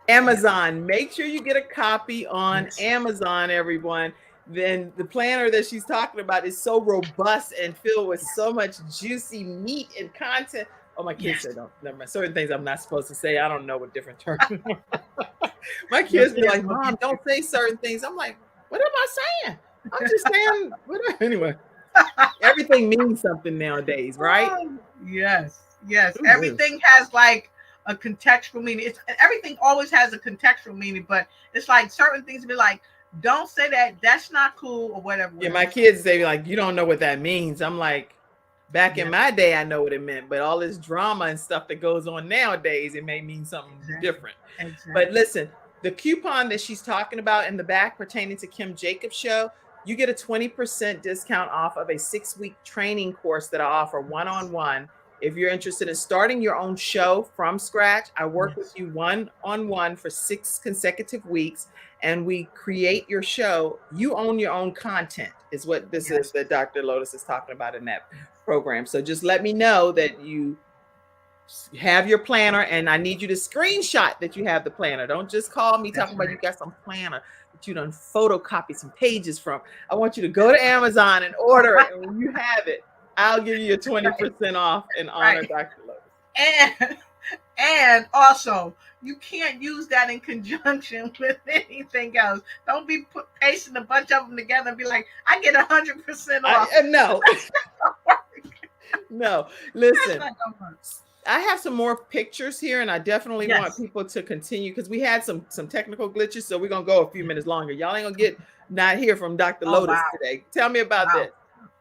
Amazon. Make sure you get a copy on Yes. Amazon, everyone. Then the planner that she's talking about is so robust and filled with so much juicy meat and content. Oh, my kids said, "Don't, never mind. Certain things I'm not supposed to say. I don't know what different terms." My kids be like, "Mom, don't say certain things." I'm like, "What am I saying? I'm just saying." Anyway, everything means something nowadays, right? Yes, yes. Ooh, Everything has like a contextual meaning. It's everything always has a contextual meaning, but it's like certain things be like, don't say that. That's not cool or whatever. Yeah, my kids say like, "You don't know what that means." I'm like, back in Yeah. my day, I know what it meant, but all this drama and stuff that goes on nowadays, it may mean something different. Exactly. But listen, the coupon that she's talking about in the back pertaining to Kim Jacobs Show, you get a 20% discount off of a 6-week training course that I offer one-on-one. If you're interested in starting your own show from scratch, I work with you one-on-one for 6 consecutive weeks, and we create your show. You own your own content, is what this is that Dr. Lotus is talking about in that program. So just let me know that you have your planner, and I need you to screenshot that you have the planner. Don't just call me talking about you got some planner that you done photocopy some pages from. I want you to go to Amazon and order it, and when you have it, I'll give you a 20% off in honor of Dr. Lotus. And also, you can't use that in conjunction with anything else. Don't be pasting a bunch of them together and be like, I get 100% off. No. No. Listen, I have some more pictures here, and I definitely want people to continue because we had some technical glitches, so we're going to go a few minutes longer. Y'all ain't going to get not hear from Dr. Lotus today. Tell me about this.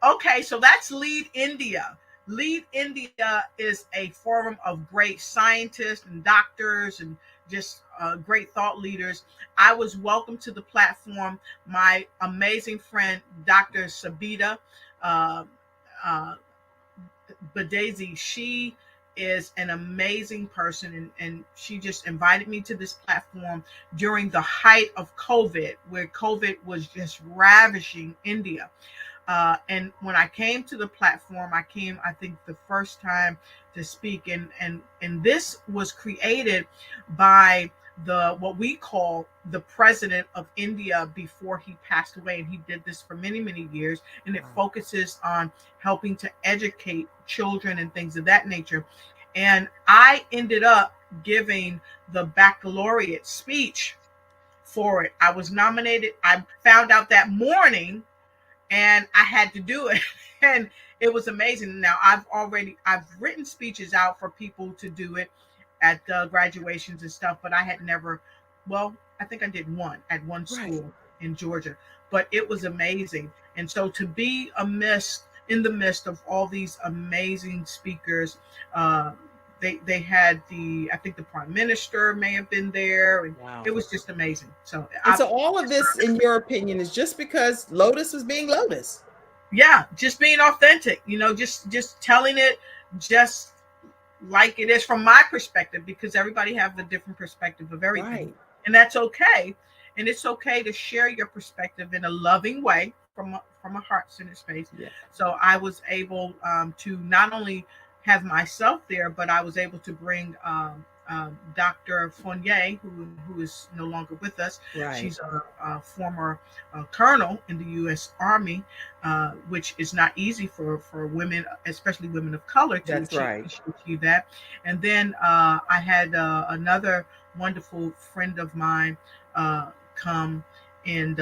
Okay, so that's Lead India. Lead India is a forum of great scientists and doctors and just great thought leaders. I was welcomed to the platform. My amazing friend, Dr. Sabita Badazi, she is an amazing person, and she just invited me to this platform during the height of COVID, where COVID was just ravishing India. And when I came to the platform, I think, the first time to speak, and this was created by what we call the president of India before he passed away, and he did this for many, many years, and it focuses on helping to educate children and things of that nature. And I ended up giving the baccalaureate speech for it. I was nominated. I found out that morning, and I had to do it, and it was amazing. Now I've written speeches out for people to do it at graduations and stuff, but I had never. Well, I think I did one at one school in Georgia, but it was amazing. And so to be in the midst of all these amazing speakers, they had I think the prime minister may have been there, and it was just amazing. So all of this, in your opinion, is just because Lotus was being Lotus. Yeah, just being authentic, just telling it just like it is from my perspective, because everybody have a different perspective of everything, and that's okay. And it's okay to share your perspective in a loving way from a heart-centered space. So I was able to not only have myself there, but I was able to bring Dr. Fournier, who is no longer with us. She's a former colonel in the U.S. Army, which is not easy for women, especially women of color, to achieve that. And then I had another wonderful friend of mine come, and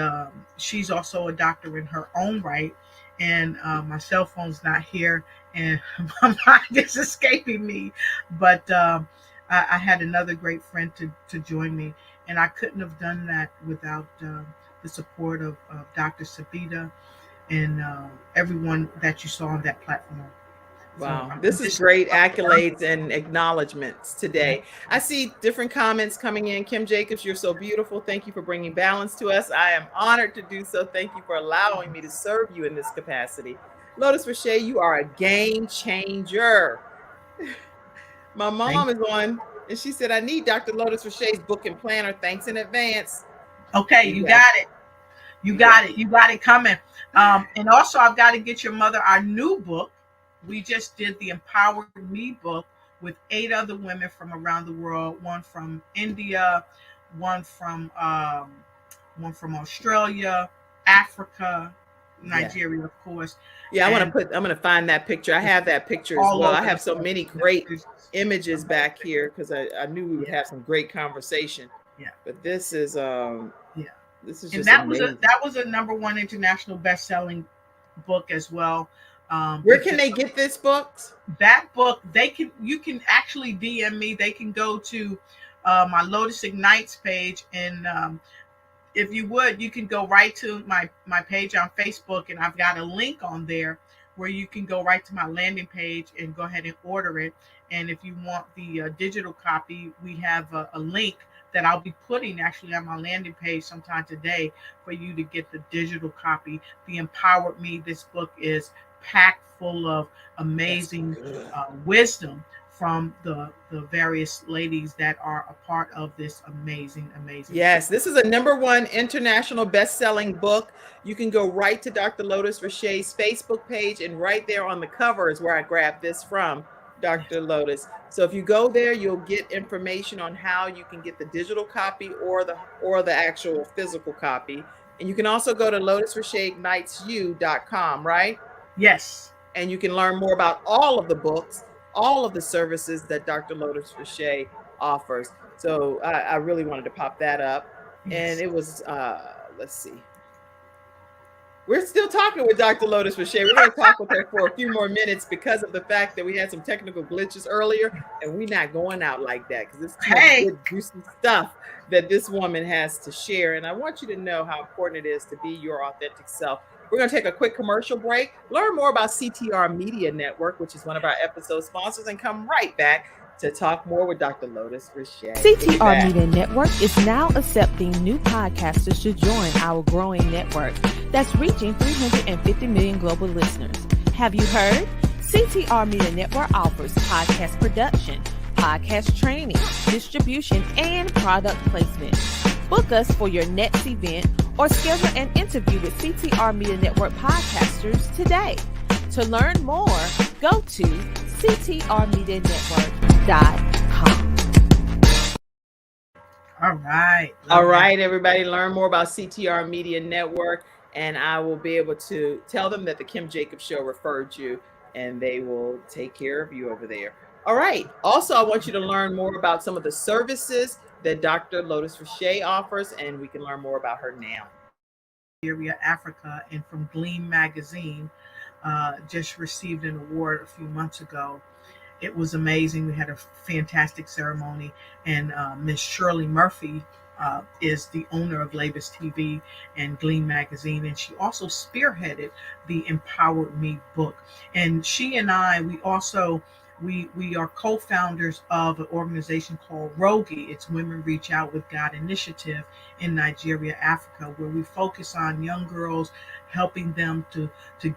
she's also a doctor in her own right. And my cell phone's not here, and my mind is escaping me. But I had another great friend to join me, and I couldn't have done that without the support of Dr. Sabita and everyone that you saw on that platform. Wow, this is great accolades and acknowledgments today. I see different comments coming in. Kim Jacobs, you're so beautiful. Thank you for bringing balance to us. I am honored to do so. Thank you for allowing me to serve you in this capacity. Lotus Riche, you are a game changer. My mom is on, and she said, I need Dr. Lotus Riche's book and planner. Thanks in advance. Okay, you got it. You got it. You got it coming. And also, I've got to get your mother our new book. We just did the Empower Me book, with 8 other women from around the world, one from India, one from Australia, Africa, Yeah. Nigeria, of course. Yeah, And I'm gonna find that picture. I have that picture as all well. I over the have so place. many great It's images back amazing. here because I knew we would Yeah, have some great conversation. yeah, But yeah. this is And just amazing. that was a #1 international best-selling book as well. Where It's can just they get this books? that book. You can actually DM me. They can go to my Lotus Ignites page, and if you would, you can go right to my page on Facebook, and I've got a link on there where you can go right to my landing page and go ahead and order it. And if you want the digital copy, we have a link that I'll be putting actually on my landing page sometime today for you to get the digital copy. The Empowered Me. This book is packed full of That's amazing good. wisdom from the various ladies that are a part of this amazing Yes, this is a #1 international best-selling book. You can go right to Dr. Lotus Riche's Facebook page, and right there on the cover is where I grabbed this from, Dr. Lotus. So if you go there, you'll get information on how you can get the digital copy or the actual physical copy. And you can also go to lotusricheignitesyou.com, right? Yes. And you can learn more about all of the books, all of the services that Dr. Lotus Riche offers. So I really wanted to pop that up. And Yes. it was, let's see. We're still talking with Dr. Lotus Riche. We're going to talk with her for a few more minutes because of the fact that we had some technical glitches earlier, and we're not going out like that because it's too much good, juicy stuff that this woman has to share. And I want you to know how important it is to be your authentic self. We're going to take a quick commercial break, learn more about CTR Media Network, which is one of our episode sponsors, and come right back to talk more with Dr. Lotus Riche. CTR Media Network is now accepting new podcasters to join our growing network that's reaching 350 million global listeners. Have you heard? CTR Media Network offers podcast production, podcast training, distribution, and product placement. Book us for your next event or schedule an interview with CTR Media Network podcasters today. To learn more, go to ctrmedianetwork.com. All right. All right, everybody, learn more about CTR Media Network, and I will be able to tell them that the Kim Jacobs Show referred you, and they will take care of you over there. All right. Also, I want you to learn more about some of the services that Dr. Lotus Riche offers, and we can learn more about her now. Nigeria, Africa, and from Gleam Magazine, just received an award a few months ago. It was amazing. We had a fantastic ceremony, and Miss Shirley Murphy is the owner of Labus TV and Gleam Magazine, and she also spearheaded the Empowered Me book. And she and I, we are co-founders of an organization called ROGI. It's Women Reach Out with God Initiative in Nigeria, Africa, where we focus on young girls, helping them to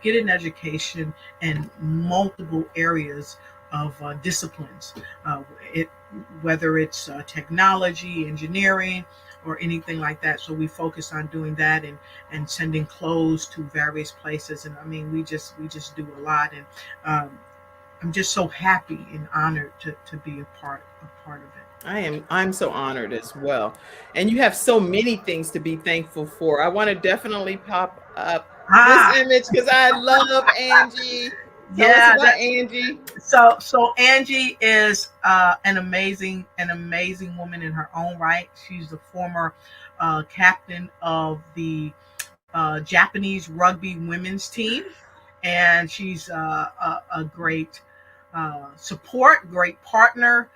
get an education in multiple areas of disciplines, whether it's technology, engineering, or anything like that. So we focus on doing that and sending clothes to various places. And I mean, we just do a lot. And I'm just so happy and honored to be a part of it. I'm so honored as well. And you have so many things to be thankful for. I want to definitely pop up this image because I love Angie. Tell us about Angie. So Angie is an amazing woman in her own right. She's the former captain of the Japanese rugby women's team, and she's a great support, great partner,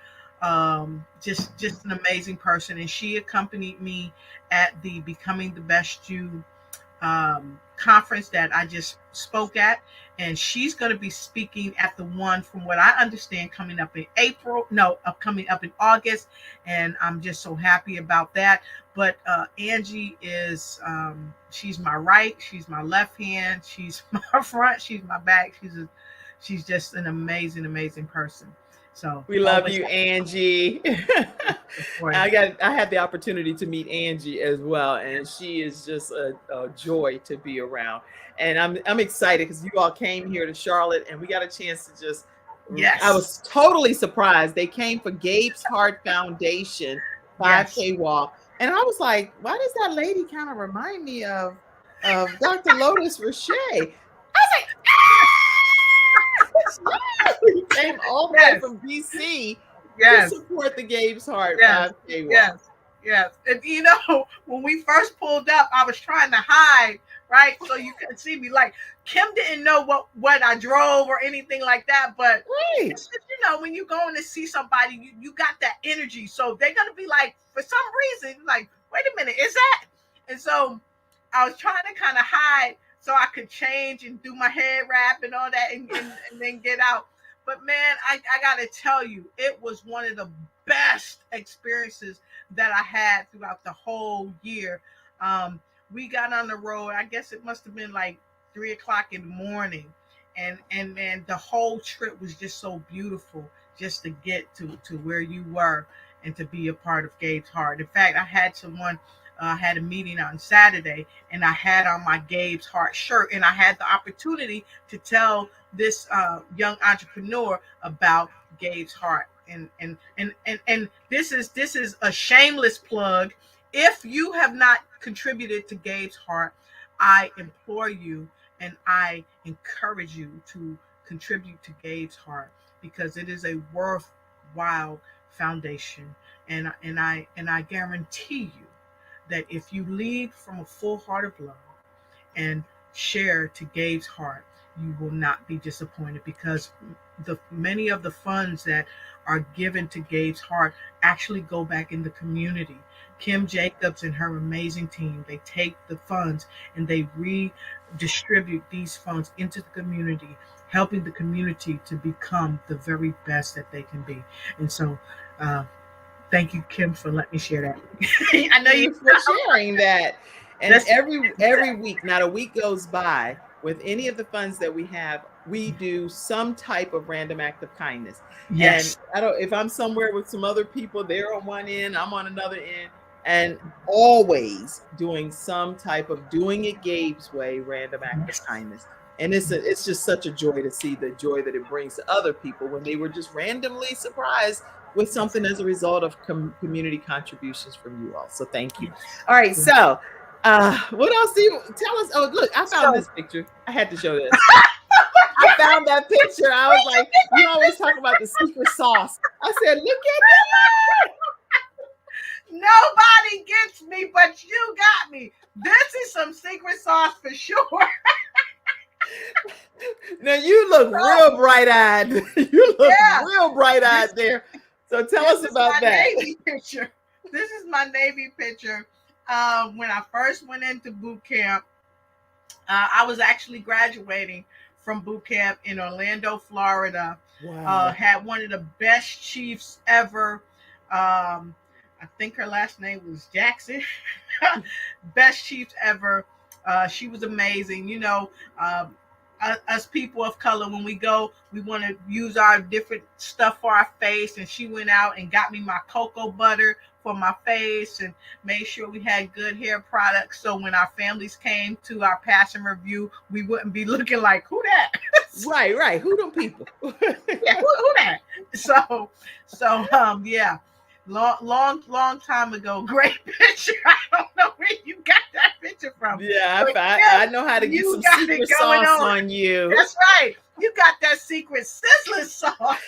just an amazing person. And she accompanied me at the Becoming the Best You conference that I just spoke at, and she's going to be speaking at the one, from what I understand, coming up in August, and I'm just so happy about that. But Angie is she's my right, she's my left hand, she's my front, she's my back. She's just an amazing person. So we love you, Angie. I had the opportunity to meet Angie as well, and she is just a joy to be around. And I'm excited because you all came here to Charlotte, and we got a chance to just Yes. I was totally surprised. They came for Gabe's Heart Foundation 5K walk. And I was like, why does that lady kind of remind me of Dr. Lotus Riche? I was like, he came all the way from DC to support the Gabe's Heart 5K walk. Yes. And you know, when we first pulled up, I was trying to hide, right? So you couldn't see me. Like, Kim didn't know what I drove or anything like that. But it's just, you know, when you're going to see somebody, you got that energy. So they're gonna be like, for some reason, like, wait a minute, is that? And so I was trying to kind of hide so I could change and do my head wrap and all that and then get out. But man, I gotta tell you, it was one of the best experiences that I had throughout the whole year. We got on the road, I guess it must have been like 3:00 in the morning. And the whole trip was just so beautiful just to get to where you were and to be a part of Gabe's Heart. In fact, I had someone had a meeting on Saturday and I had on my Gabe's Heart shirt, and I had the opportunity to tell this young entrepreneur about Gabe's Heart. And this is a shameless plug. If you have not contributed to Gabe's Heart, I implore you and I encourage you to contribute to Gabe's Heart, because it is a worthwhile foundation. And I guarantee you that if you lead from a full heart of love and share to Gabe's Heart, you will not be disappointed, because many of the funds that are given to Gabe's Heart actually go back in the community. Kim Jacobs and her amazing team, they take the funds and they redistribute these funds into the community, helping the community to become the very best that they can be. And so thank you, Kim, for letting me share that. I know you for sharing that. And every week, not a week goes by with any of the funds that we have, we do some type of random act of kindness. Yes. And if I'm somewhere with some other people, they're on one end, I'm on another end, and always doing some type of doing it Gabe's way, random act of kindness. And it's just such a joy to see the joy that it brings to other people when they were just randomly surprised with something as a result of community contributions from you all. So thank you. All right. So what else do you tell us? Oh, look, I found this picture. I had to show this. I found that picture. I was like, you always talk about the secret sauce. I said, look at that. Nobody gets me, but you got me. This is some secret sauce for sure. Now you look real bright-eyed. You look real bright-eyed there. So tell us about that. Navy picture. This is my Navy picture. When I first went into boot camp, I was actually graduating from boot camp in Orlando, Florida. Wow. Had one of the best chiefs ever. I think her last name was Jackson. Best chiefs ever. She was amazing. You know, us people of color, when we go, we want to use our different stuff for our face. And she went out and got me my cocoa butter for my face and made sure we had good hair products. So when our families came to our passing review, we wouldn't be looking like, who that? Right. Who them people? Yeah, who that? So yeah. Long time ago. Great picture. I don't know where you got that picture from. Yeah, I know how to get some secret sauce on you. That's right. You got that secret sizzling sauce.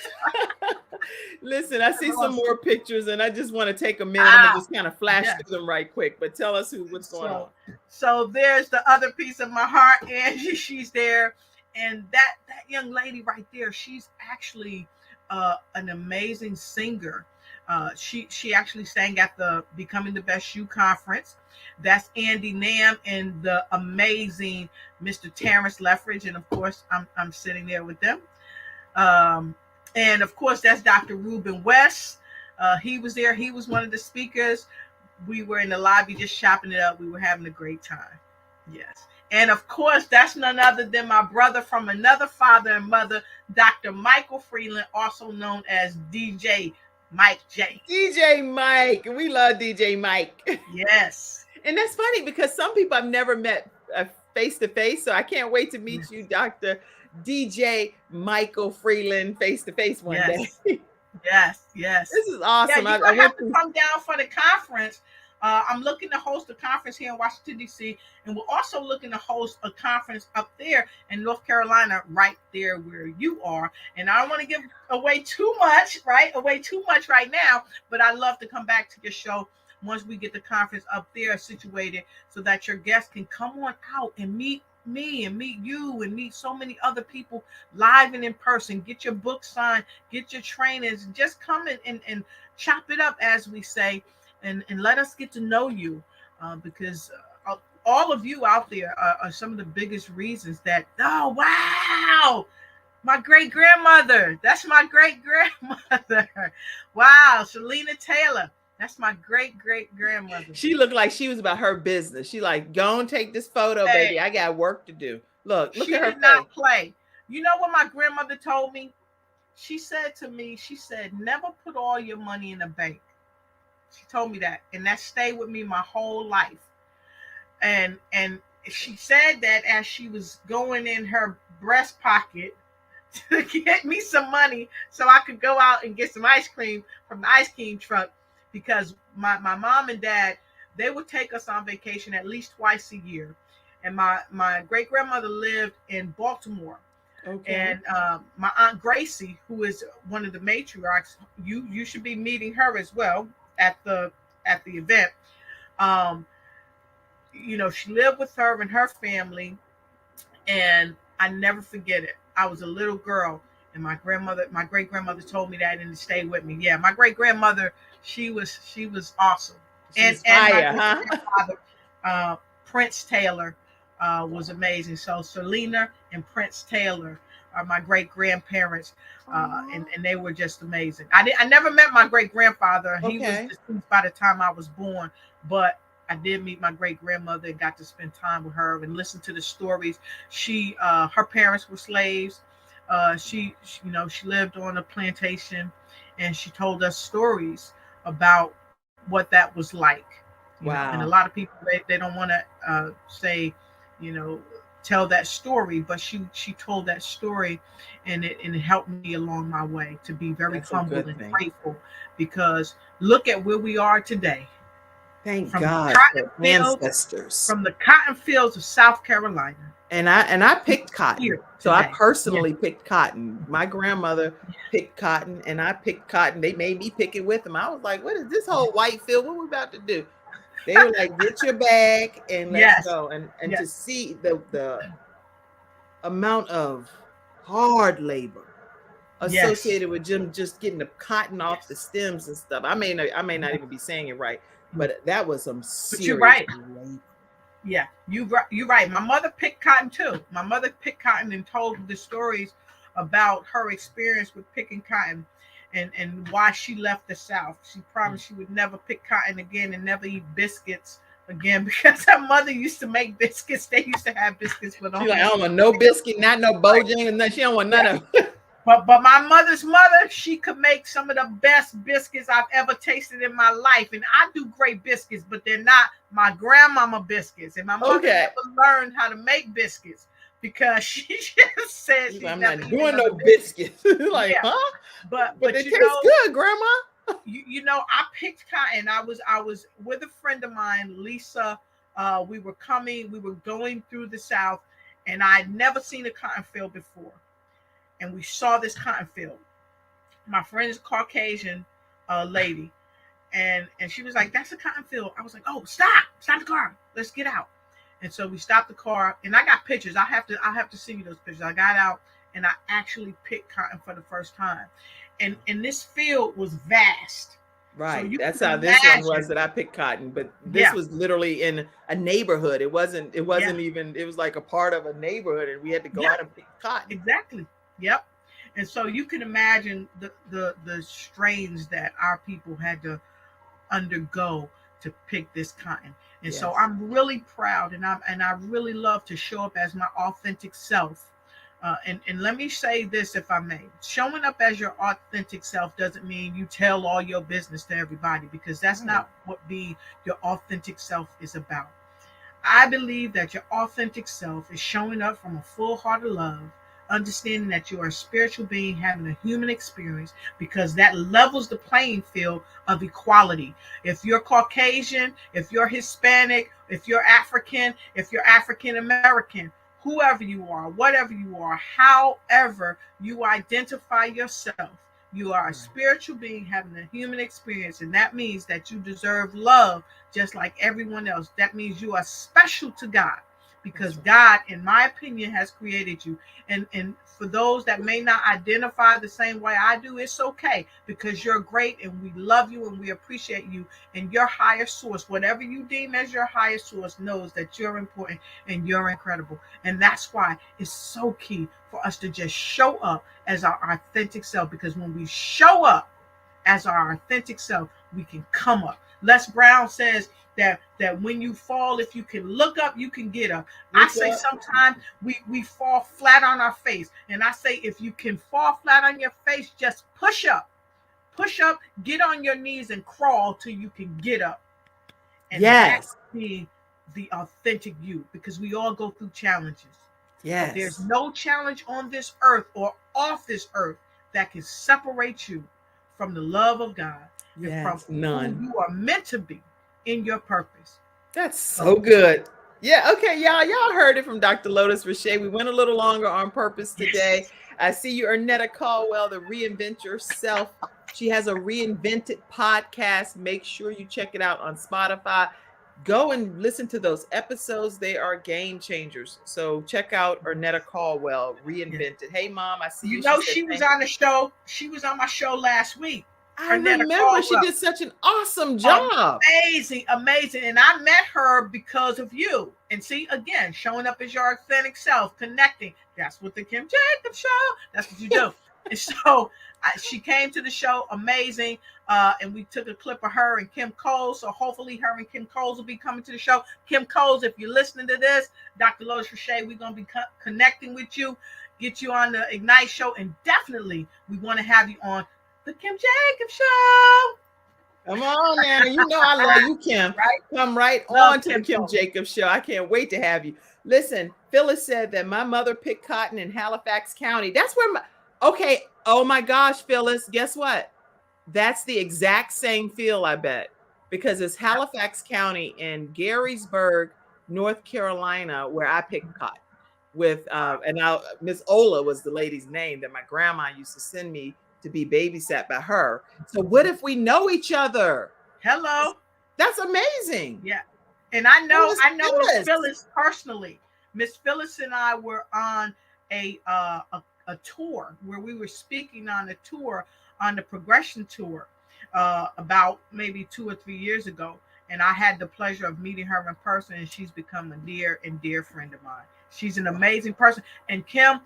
Listen, I see some more pictures, and I just want to take a minute and just kind of flash through them right quick. But tell us what's going on. So there's the other piece of my heart, Angie. She's there, and that young lady right there, she's actually an amazing singer. She actually sang at the Becoming the Best Shoe conference. That's Andy Nam and the amazing Mr. Terrence Leffridge, and of course I'm sitting there with them. And of course that's Dr. Ruben West. He was there. He was one of the speakers. We were in the lobby just chopping it up. We were having a great time. Yes. And of course, that's none other than my brother from another father and mother, Dr. Michael Freeland, also known as DJ Mike J. DJ Mike. We love DJ Mike. Yes. And that's funny because some people I've never met face to face. So I can't wait to meet you, Dr. DJ Michael Freeland face to face one day. Yes. This is awesome. Yeah, I have to come down for the conference. I'm looking to host a conference here in Washington, D.C., and we're also looking to host a conference up there in North Carolina, right there where you are. And I don't want to give away too much right now, but I'd love to come back to your show once we get the conference up there situated so that your guests can come on out and meet me and meet you and meet so many other people live and in person. Get your book signed, get your trainings, and just come and chop it up, as we say, and let us get to know you, because all of you out there are some of the biggest reasons that, oh, wow, my great-grandmother, that's my great-grandmother. Wow, Selena Taylor, that's my great-great-grandmother. She looked like she was about her business. She like, go and take this photo, baby. I got work to do. Look she at her did not face. play. You know what my grandmother told me? She said to me, she said, never put all your money in the bank. She told me that, and that stayed with me my whole life. And she said that as she was going in her breast pocket to get me some money so I could go out and get some ice cream from the ice cream truck, because my mom and dad, they would take us on vacation at least twice a year. And my great-grandmother lived in Baltimore. Okay. And my Aunt Gracie, who is one of the matriarchs, you should be meeting her as well at the event. She lived with her and her family, and I never forget it. I was a little girl, and my great-grandmother told me that, and it stayed with me. Yeah, my great-grandmother, she was awesome. She's fire, and my grandfather, Prince Taylor, was amazing. So Selena and Prince Taylor are my great-grandparents, and they were just amazing. I never met my great-grandfather. He was deceased by the time I was born, but I did meet my great-grandmother and got to spend time with her and listen to the stories. Her parents were slaves. She lived on a plantation, and she told us stories about what that was like. Wow. And a lot of people, they don't want to say, tell that story, but she told that story, and it helped me along my way to be very humble and grateful, because look at where we are today. Thank God for ancestors. From the cotton fields of South Carolina. And I picked cotton. So I personally picked cotton. My grandmother picked cotton, and I picked cotton. They made me pick it with them. I was like, what is this whole white field? What are we about to do? They were like, get your bag and let's go. And to see the amount of hard labor associated with just getting the cotton off the stems and stuff. I may not even be saying it right, but that was some serious you're right. labor. Yeah, you're right. My mother picked cotton too. My mother picked cotton and told the stories about her experience with picking cotton and why she left the South. She promised she would never pick cotton again and never eat biscuits again, because her mother used to make biscuits. They used to have biscuits with She's like, I don't want no biscuit, not no Bojangles, and she don't want none of it. But my mother's mother, she could make some of the best biscuits I've ever tasted in my life. And I do great biscuits, but they're not my grandmama biscuits. And my mother never learned how to make biscuits because she just said I'm not doing no biscuits. Like, huh? But they taste good, Grandma. I picked cotton. I was with a friend of mine, Lisa. We were going through the South, and I'd never seen a cotton field before. And we saw this cotton field. My friend is a Caucasian lady, and she was like, "That's a cotton field." I was like, "Oh, stop the car, let's get out." And so we stopped the car, and I got pictures. I have to send you those pictures. I got out, and I actually picked cotton for the first time, and this field was vast. Right. So that's how this one was that I picked cotton, but this was literally in a neighborhood. It wasn't even. It was like a part of a neighborhood, and we had to go out and pick cotton. Exactly. Yep. And so you can imagine the strains that our people had to undergo to pick this cotton. And so I'm really proud, and I really love to show up as my authentic self. And let me say this, if I may. Showing up as your authentic self doesn't mean you tell all your business to everybody, because that's not what your authentic self is about. I believe that your authentic self is showing up from a full heart of love, understanding that you are a spiritual being having a human experience, because that levels the playing field of equality. If you're Caucasian, if you're Hispanic, if you're African, if you're African American, whoever you are, whatever you are, however you identify yourself, you are a spiritual being having a human experience, and that means that you deserve love just like everyone else. That means you are special to God, because God, in my opinion, has created you. And for those that may not identify the same way I do, it's okay, because you're great and we love you and we appreciate you. And your higher source, whatever you deem as your higher source, knows that you're important and you're incredible. And that's why it's so key for us to just show up as our authentic self, because when we show up as our authentic self, we can come up. Les Brown says that when you fall, if you can look up, you can get up. I say sometimes we fall flat on our face, and I say if you can fall flat on your face, just push up, get on your knees and crawl till you can get up. And that's being the authentic you, because we all go through challenges. Yes. But there's no challenge on this earth or off this earth that can separate you from the love of God and from none. who you are meant to be in your purpose. That's so good. Yeah, okay, y'all heard it from Dr. Lotus Riche. We went a little longer on purpose today. I see you, Ernetta Caldwell, the Reinvent Yourself. She has a Reinvented podcast. Make sure you check it out on Spotify. Go and listen to those episodes. They are game changers. So check out Ernetta Caldwell, Reinvented. Hey, Mom, I see you. You know, she was on the show. She was on my show last week. I remember she did such an awesome job. Amazing. And I met her because of you. And see, again, showing up as your authentic self, connecting. That's what the Kim Jacobs show. That's what you do. And so she came to the show, amazing. And we took a clip of her and Kim Coles. So hopefully her and Kim Coles will be coming to the show. Kim Coles, if you're listening to this, Dr. Lotus Riche, we're going to be connecting with you, get you on the Ignite show. And definitely we want to have you on the Kim Jacobs show. Come on now. You know I love you, Kim. Right? Come right Love on to Kim the Kim Jacobs show. I can't wait to have you. Listen, Phyllis said that my mother picked cotton in Halifax County. That's where okay. Oh my gosh, Phyllis, guess what? That's the exact same field, I bet, because it's Halifax County in Garysburg, North Carolina, where I picked cotton with, and now Miss Ola was the lady's name that my grandma used to send me to be babysat by her. So what if we know each other? Hello. That's amazing. Yeah. And I know Miss Phyllis personally. Miss Phyllis and I were on a tour where we were speaking on a tour, on the Progression Tour, about maybe 2 or 3 years ago. And I had the pleasure of meeting her in person, and she's become a near and dear friend of mine. She's an amazing person. And Kim,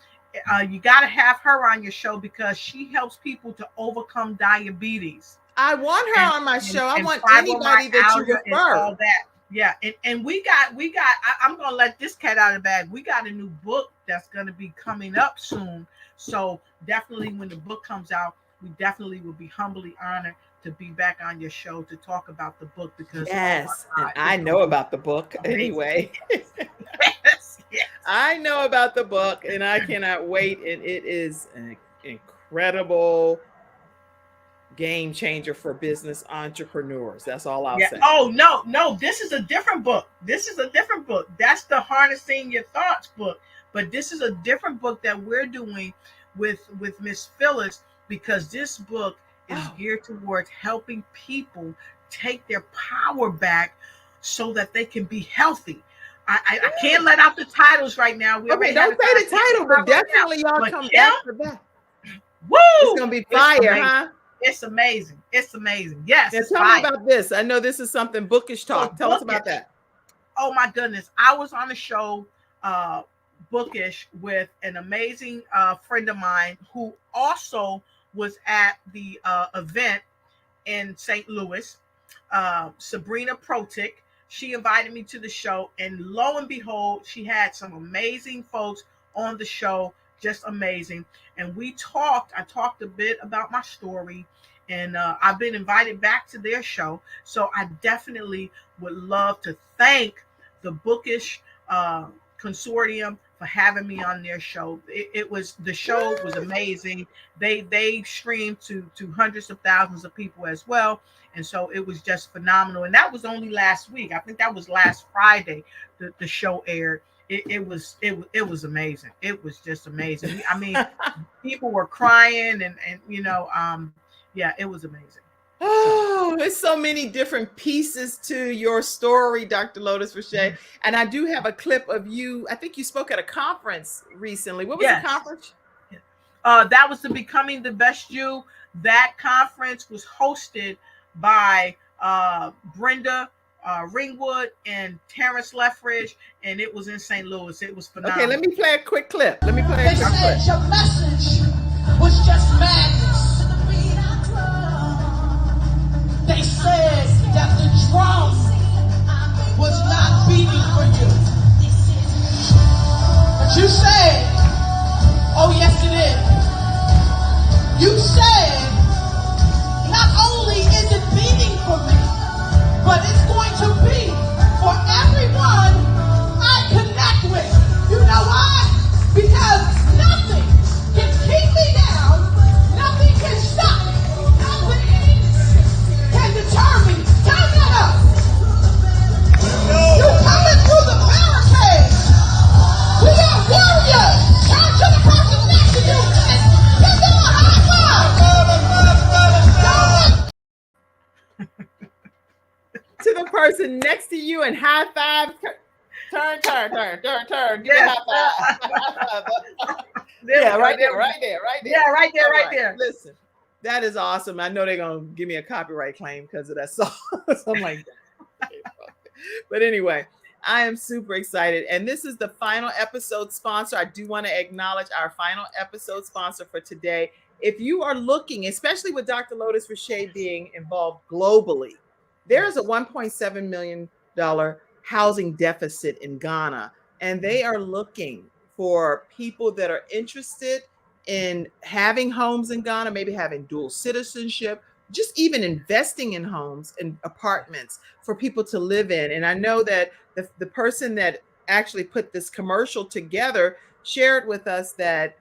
you got to have her on your show because she helps people to overcome diabetes. I want her on my show. I want anybody that you refer. And all that. Yeah. And we got, I'm going to let this cat out of the bag. We got a new book that's going to be coming up soon. So definitely when the book comes out, we definitely will be humbly honored to be back on your show to talk about the book, because yes, and I know about the book anyway. Yes. I know about the book and I cannot wait. And it is an incredible game changer for business entrepreneurs. That's all I'll say. Oh, no. This is a different book. That's the Harnessing Your Thoughts book. But this is a different book that we're doing with Miss Phyllis, because this book is geared towards helping people take their power back so that they can be healthy. I can't let out the titles right now. Okay, don't say the title, but definitely y'all come back for that. Woo! It's gonna be fire, huh? It's amazing. Yes, now tell me about this. I know this is something bookish talk. Tell us about that. Oh my goodness. I was on a show, Bookish, with an amazing friend of mine who also was at the event in St. Louis, Sabrina Protic. She invited me to the show, and lo and behold, she had some amazing folks on the show, just amazing. And I talked a bit about my story, and I've been invited back to their show. So I definitely would love to thank the Bookish Consortium for having me on their show. The show was amazing. They streamed to hundreds of thousands of people as well. And so it was just phenomenal. And that was only last week. I think that was last Friday the show aired. It was amazing. It was just amazing. I mean, people were crying and yeah, it was amazing. Oh, there's so many different pieces to your story, Dr. Lotus Riche. And I do have a clip of you. I think you spoke at a conference recently. What was the conference? That was the Becoming the Best You. That conference was hosted by Brenda Ringwood and Terrence Leffridge, and it was in St. Louis. It was phenomenal. Okay, let me play a quick clip. They said your message was just madness. They said that the drum was not beating for you. But you said, oh yes it is. You said, not only is it beating for me, but it's going to be for everyone I connect with. You know why? Because nothing can keep me down. Nothing can stop me. Nothing can deter me. Turn that up. You coming through the barricades. We are warriors. Turn to the person next to you and give them a high five. To the person next to you and high five. Turn. Give a high five. Yeah, right there. Listen, that is awesome. I know they're gonna give me a copyright claim because of that song. So I'm like, but anyway, I am super excited. And this is the final episode sponsor. I do want to acknowledge our final episode sponsor for today. If you are looking, especially with Dr. Lotus Riche being involved globally, there is a $1.7 million housing deficit in Ghana, and they are looking for people that are interested in having homes in Ghana, maybe having dual citizenship, just even investing in homes and apartments for people to live in. And I know that the person that actually put this commercial together shared with us that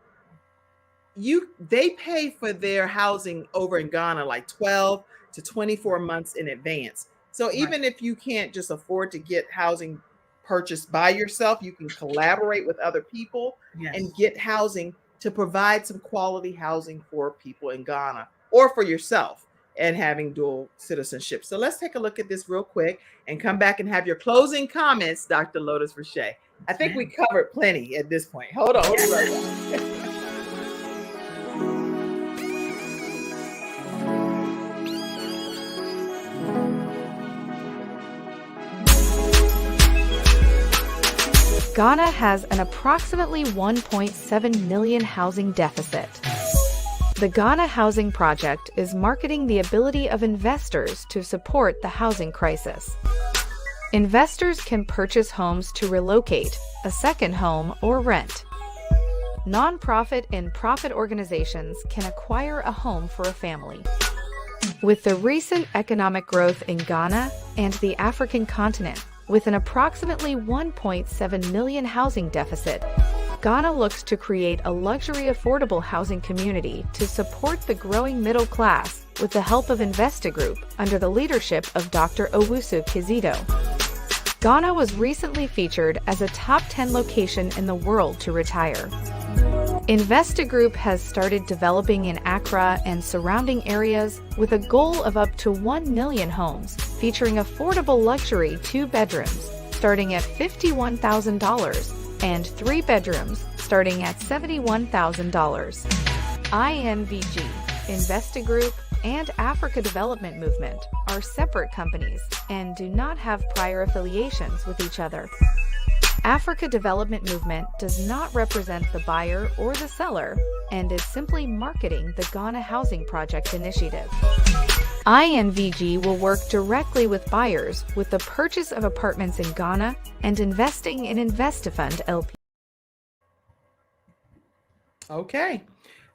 they pay for their housing over in Ghana like 12 to 24 months in advance. So even if you can't just afford to get housing purchased by yourself, you can collaborate with other people and get housing to provide some quality housing for people in Ghana or for yourself and having dual citizenship. So let's take a look at this real quick and come back and have your closing comments, Dr. Lotus Riche. I think we covered plenty at this point. Hold on. We'll be right back. Ghana has an approximately 1.7 million housing deficit. The Ghana Housing Project is marketing the ability of investors to support the housing crisis. Investors can purchase homes to relocate, a second home, or rent. Nonprofit and profit organizations can acquire a home for a family. With the recent economic growth in Ghana and the African continent, with an approximately 1.7 million housing deficit, Ghana looks to create a luxury affordable housing community to support the growing middle class with the help of Investa Group under the leadership of Dr. Owusu Kizito. Ghana was recently featured as a top 10 location in the world to retire. Investa Group has started developing in Accra and surrounding areas with a goal of up to 1 million homes, featuring affordable luxury 2 bedrooms starting at $51,000 and 3 bedrooms starting at $71,000. INVG, Investa Group, and Africa Development Movement are separate companies and do not have prior affiliations with each other. Africa Development Movement does not represent the buyer or the seller and is simply marketing the Ghana Housing Project initiative. INVG will work directly with buyers with the purchase of apartments in Ghana and investing in InvestaFund LP. Okay.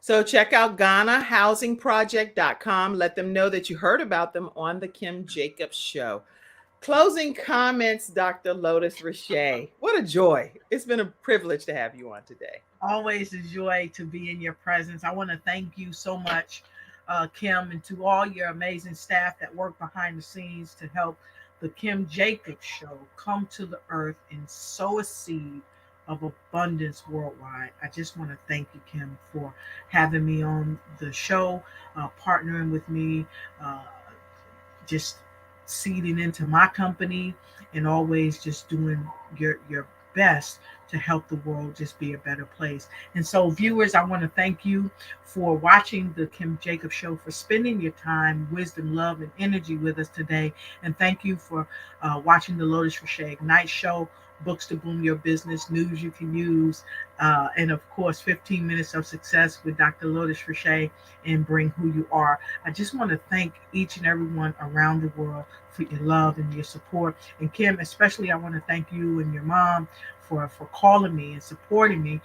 So check out GhanaHousingProject.com. Let them know that you heard about them on the Kim Jacobs Show. Closing comments, Dr. Lotus Riche. What a joy. It's been a privilege to have you on today. Always a joy to be in your presence. I want to thank you so much, Kim, and to all your amazing staff that work behind the scenes to help the Kim Jacobs Show come to the earth and sow a seed of abundance worldwide. I just want to thank you, Kim, for having me on the show, partnering with me, just seeding into my company, and always just doing your best to help the world just be a better place. And so, viewers, I want to thank you for watching the Kim Jacobs Show, for spending your time, wisdom, love, and energy with us today. And thank you for watching the Lotus Riche Ignite Show, books to boom your business, news you can use, and of course, 15 minutes of success with Dr. Lotus Riche and Bring Who You Are. I just want to thank each and everyone around the world for your love and your support. And Kim, especially, I want to thank you and your mom for calling me and supporting me.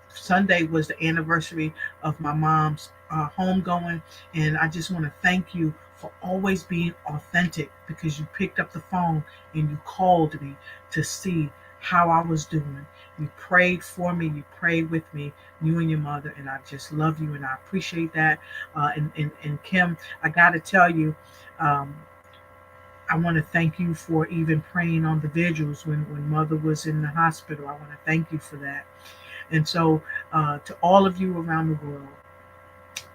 Sunday was the anniversary of my mom's homegoing, and I just want to thank you for always being authentic, because you picked up the phone and you called me to see how I was doing. You prayed for me, you prayed with me, you and your mother, and I just love you and I appreciate that. And Kim, I got to tell you, I want to thank you for even praying on the vigils when mother was in the hospital. I want to thank you for that. And so to all of you around the world,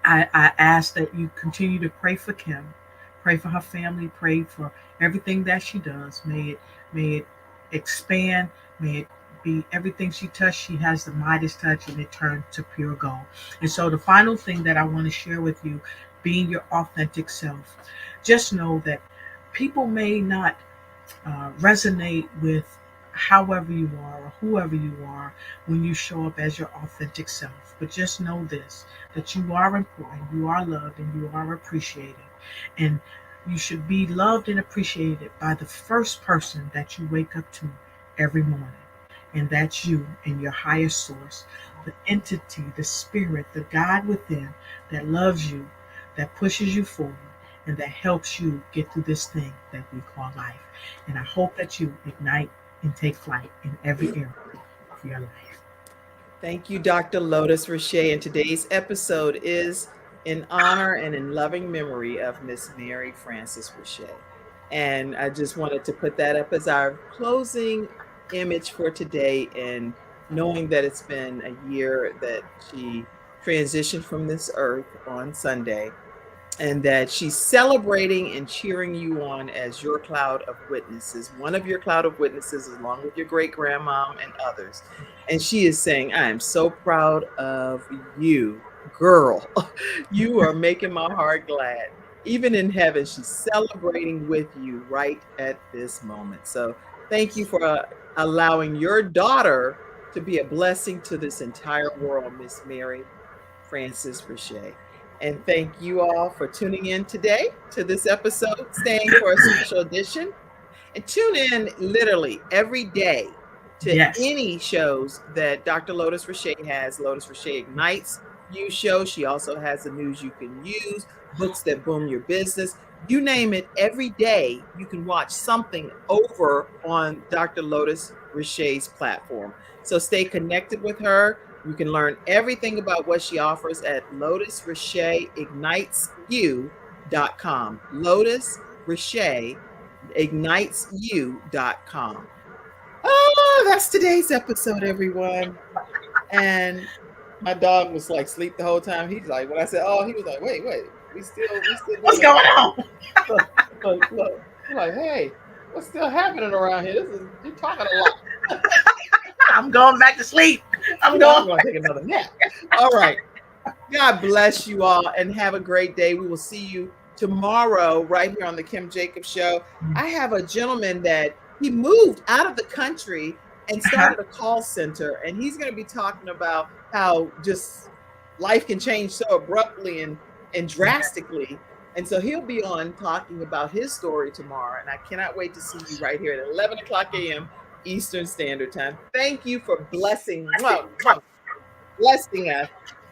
I ask that you continue to pray for Kim, pray for her family, pray for everything that she does. May it expand, may it be everything she touches, she has the Midas touch, and it turns to pure gold. And so the final thing that I want to share with you, being your authentic self, just know that people may not resonate with however you are or whoever you are when you show up as your authentic self. But just know this, that you are important, you are loved, and you are appreciated. And you should be loved and appreciated by the first person that you wake up to every morning. And that's you and your higher source, the entity, the spirit, the God within that loves you, that pushes you forward, and that helps you get through this thing that we call life. And I hope that you ignite and take flight in every area of your life. Thank you, Dr. Lotus Riche. And today's episode is in honor and in loving memory of Miss Mary Frances Riche. And I just wanted to put that up as our closing image for today, and knowing that it's been a year that she transitioned from this earth on Sunday, and that she's celebrating and cheering you on as your cloud of witnesses, one of your cloud of witnesses, along with your great grandmom and others. And she is saying, I am so proud of you, girl. You are making my heart glad. Even in heaven, she's celebrating with you right at this moment. So thank you for allowing your daughter to be a blessing to this entire world, Miss Mary Frances Riche. And thank you all for tuning in today to this episode, staying for a special edition. And tune in literally every day to any shows that Dr. Lotus Riche has. Lotus Riche Ignites You show. She also has the news you can use, books that boom your business. You name it, every day you can watch something over on Dr. Lotus Riche's platform. So stay connected with her. You can learn everything about what she offers at lotusricheignitesyou.com. Lotus Riche ignitesyou.com. Oh, that's today's episode, everyone. And my dog was like asleep the whole time. He's like, when I said, oh, he was like, wait, we still What's going on? Look, I'm like, hey, what's still happening around here? You're talking a lot. I'm going back to sleep. I'm going to take another nap. All right. God bless you all and have a great day. We will see you tomorrow right here on the Kim Jacobs Show. I have a gentleman that he moved out of the country and started a call center, and he's going to be talking about how just life can change so abruptly and drastically. And so he'll be on talking about his story tomorrow, and I cannot wait to see you right here at 11 o'clock a.m. Eastern Standard Time. Thank you for blessing us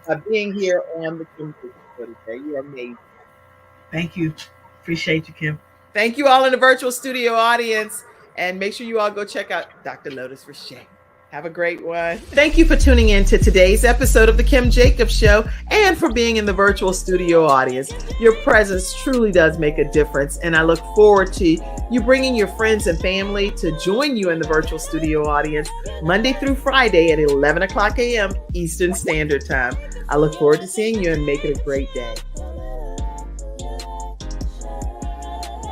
by being here on the Kim Jacobs Show today. You're amazing. Thank you. Appreciate you, Kim. Thank you all in the virtual studio audience. And make sure you all go check out Dr. Lotus Riche. Have a great one. Thank you for tuning in to today's episode of The Kim Jacobs Show and for being in the virtual studio audience. Your presence truly does make a difference. And I look forward to you bringing your friends and family to join you in the virtual studio audience Monday through Friday at 11 o'clock a.m. Eastern Standard Time. I look forward to seeing you and make it a great day.